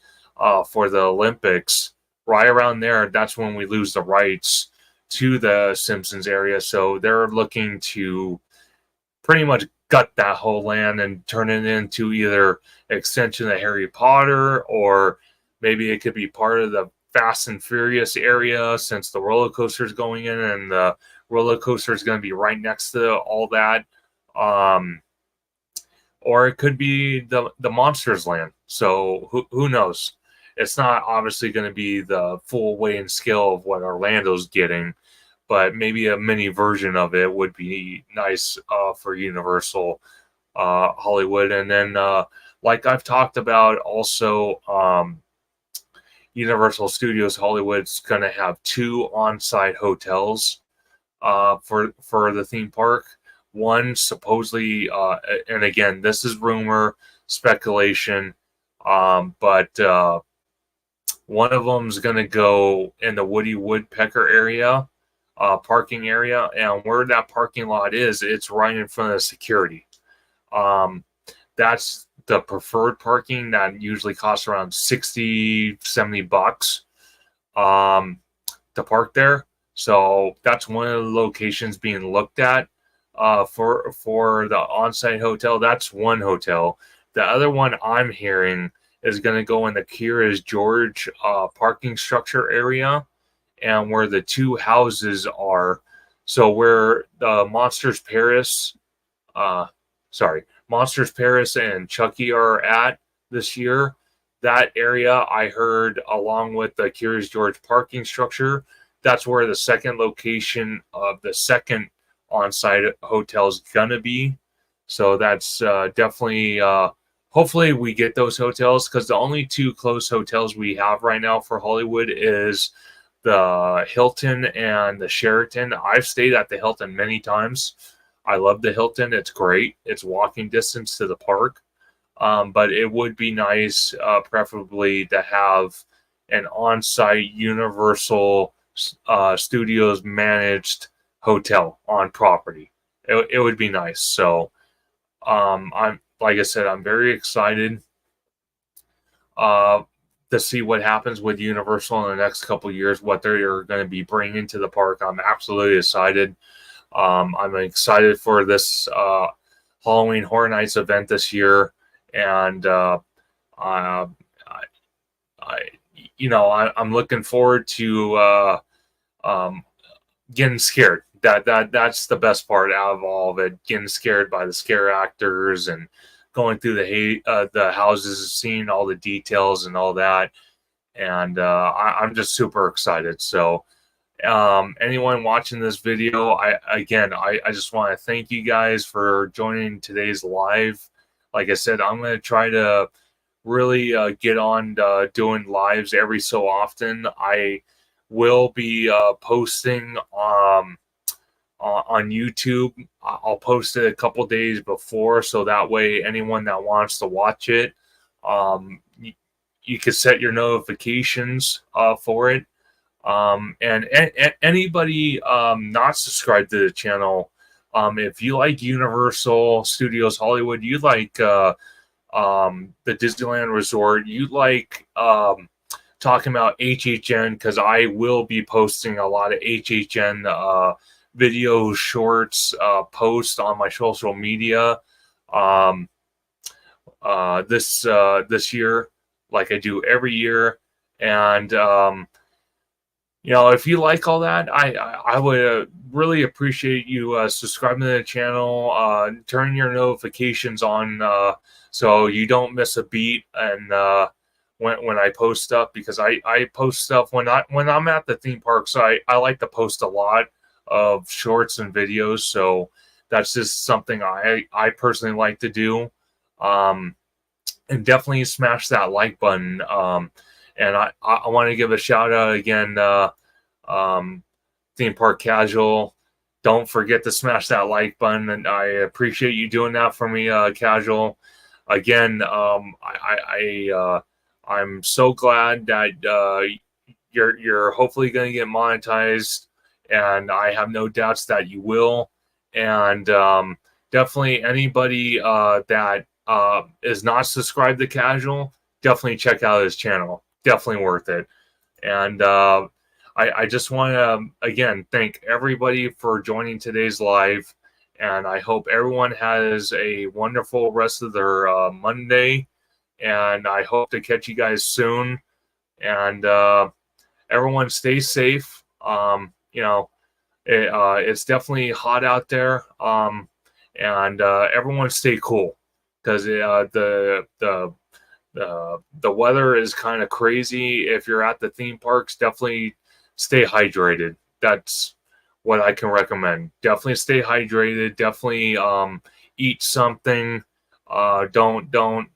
for the Olympics. Right around there, that's when we lose the rights to the Simpsons area. So they're looking to pretty much gut that whole land and turn it into either extension of Harry Potter, or maybe it could be part of the Fast and Furious area, since the roller coaster is going in and the roller coaster is going to be right next to all that. Or it could be the Monsters land. So who knows? It's not obviously going to be the full weight and scale of what Orlando's getting, but maybe a mini version of it would be nice for Universal Hollywood. And then, like I've talked about, also Universal Studios Hollywood's going to have 2 on-site hotels for the theme park. One supposedly, and again, this is rumor, speculation, but one of them is going to go in the Woody Woodpecker area, parking area, and where that parking lot is, it's right in front of security. That's the preferred parking that usually costs around $60-$70 to park there. So that's one of the locations being looked at for the on-site hotel. That's one hotel. The other one I'm hearing is going to go in the Curious George parking structure area, and where the 2 houses are. So where the Monsters Paris and Chucky are at this year, that area, I heard, along with the Curious George parking structure, that's where the second location of the second on-site hotel is gonna be. So that's definitely. Hopefully, we get those hotels, because the only two close hotels we have right now for Hollywood is the Hilton and the Sheraton. I've stayed at the Hilton many times. I love the Hilton. It's great. It's walking distance to the park. But it would be nice, preferably, to have an on-site Universal Studios managed hotel on property. It would be nice. So I'm, like I said, I'm very excited to see what happens with Universal in the next couple of years, what they're going to be bringing to the park. I'm absolutely excited. I'm excited for this Halloween Horror Nights event this year, and I'm looking forward to getting scared. That's the best part out of all of it. Getting scared by the scare actors and going through the houses, seeing all the details and all that. And I'm just super excited. So anyone watching this video, I just want to thank you guys for joining today's live. Like I said, I'm going to try to really get on doing lives every so often. I will be posting on YouTube. I'll post it a couple days before, so that way anyone that wants to watch it, you can set your notifications for it. And anybody not subscribed to the channel, if you like Universal Studios Hollywood, you like the Disneyland Resort, you like talking about HHN, because I will be posting a lot of HHN video shorts, posts on my social media this year, like I do every year. And if you like all that, I would really appreciate you subscribing to the channel, turn your notifications on so you don't miss a beat. And when I post stuff, because I post stuff when I'm at the theme parks. I like to post a lot of shorts and videos, so that's just something I personally like to do. And definitely smash that like button. And I want to give a shout out again, Theme Park Casual. Don't forget to smash that like button, and I appreciate you doing that for me, Casual. Again, I'm so glad that you're hopefully going to get monetized, and I have no doubts that you will. And definitely anybody that is not subscribed to Casual, definitely check out his channel. Definitely worth it. And I just want to, again, thank everybody for joining today's live. And I hope everyone has a wonderful rest of their Monday. And I hope to catch you guys soon. And everyone stay safe. It's definitely hot out there. And everyone stay cool, because the weather is kind of crazy. If you're at the theme parks, definitely stay hydrated. That's what I can recommend. Definitely stay hydrated. Definitely eat something. Don't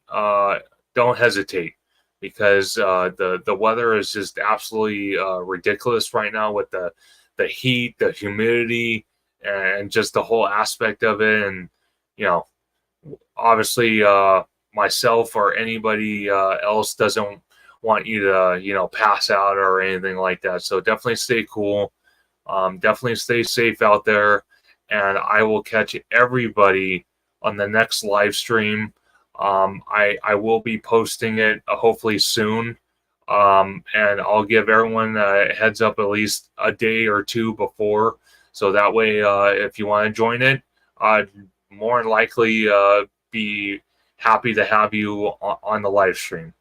hesitate, because the weather is just absolutely ridiculous right now with the heat, the humidity, and just the whole aspect of it. And obviously myself or anybody else doesn't want you to pass out or anything like that. So definitely stay cool. Definitely stay safe out there, and I will catch everybody on the next live stream. I will be posting it hopefully soon, and I'll give everyone a heads up at least a day or two before, so that way if you want to join it, I'd more than likely be happy to have you on the live stream.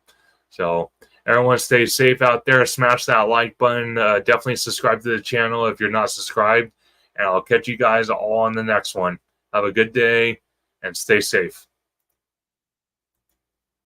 So everyone stay safe out there. Smash that like button. Definitely subscribe to the channel if you're not subscribed. And I'll catch you guys all on the next one. Have a good day and stay safe.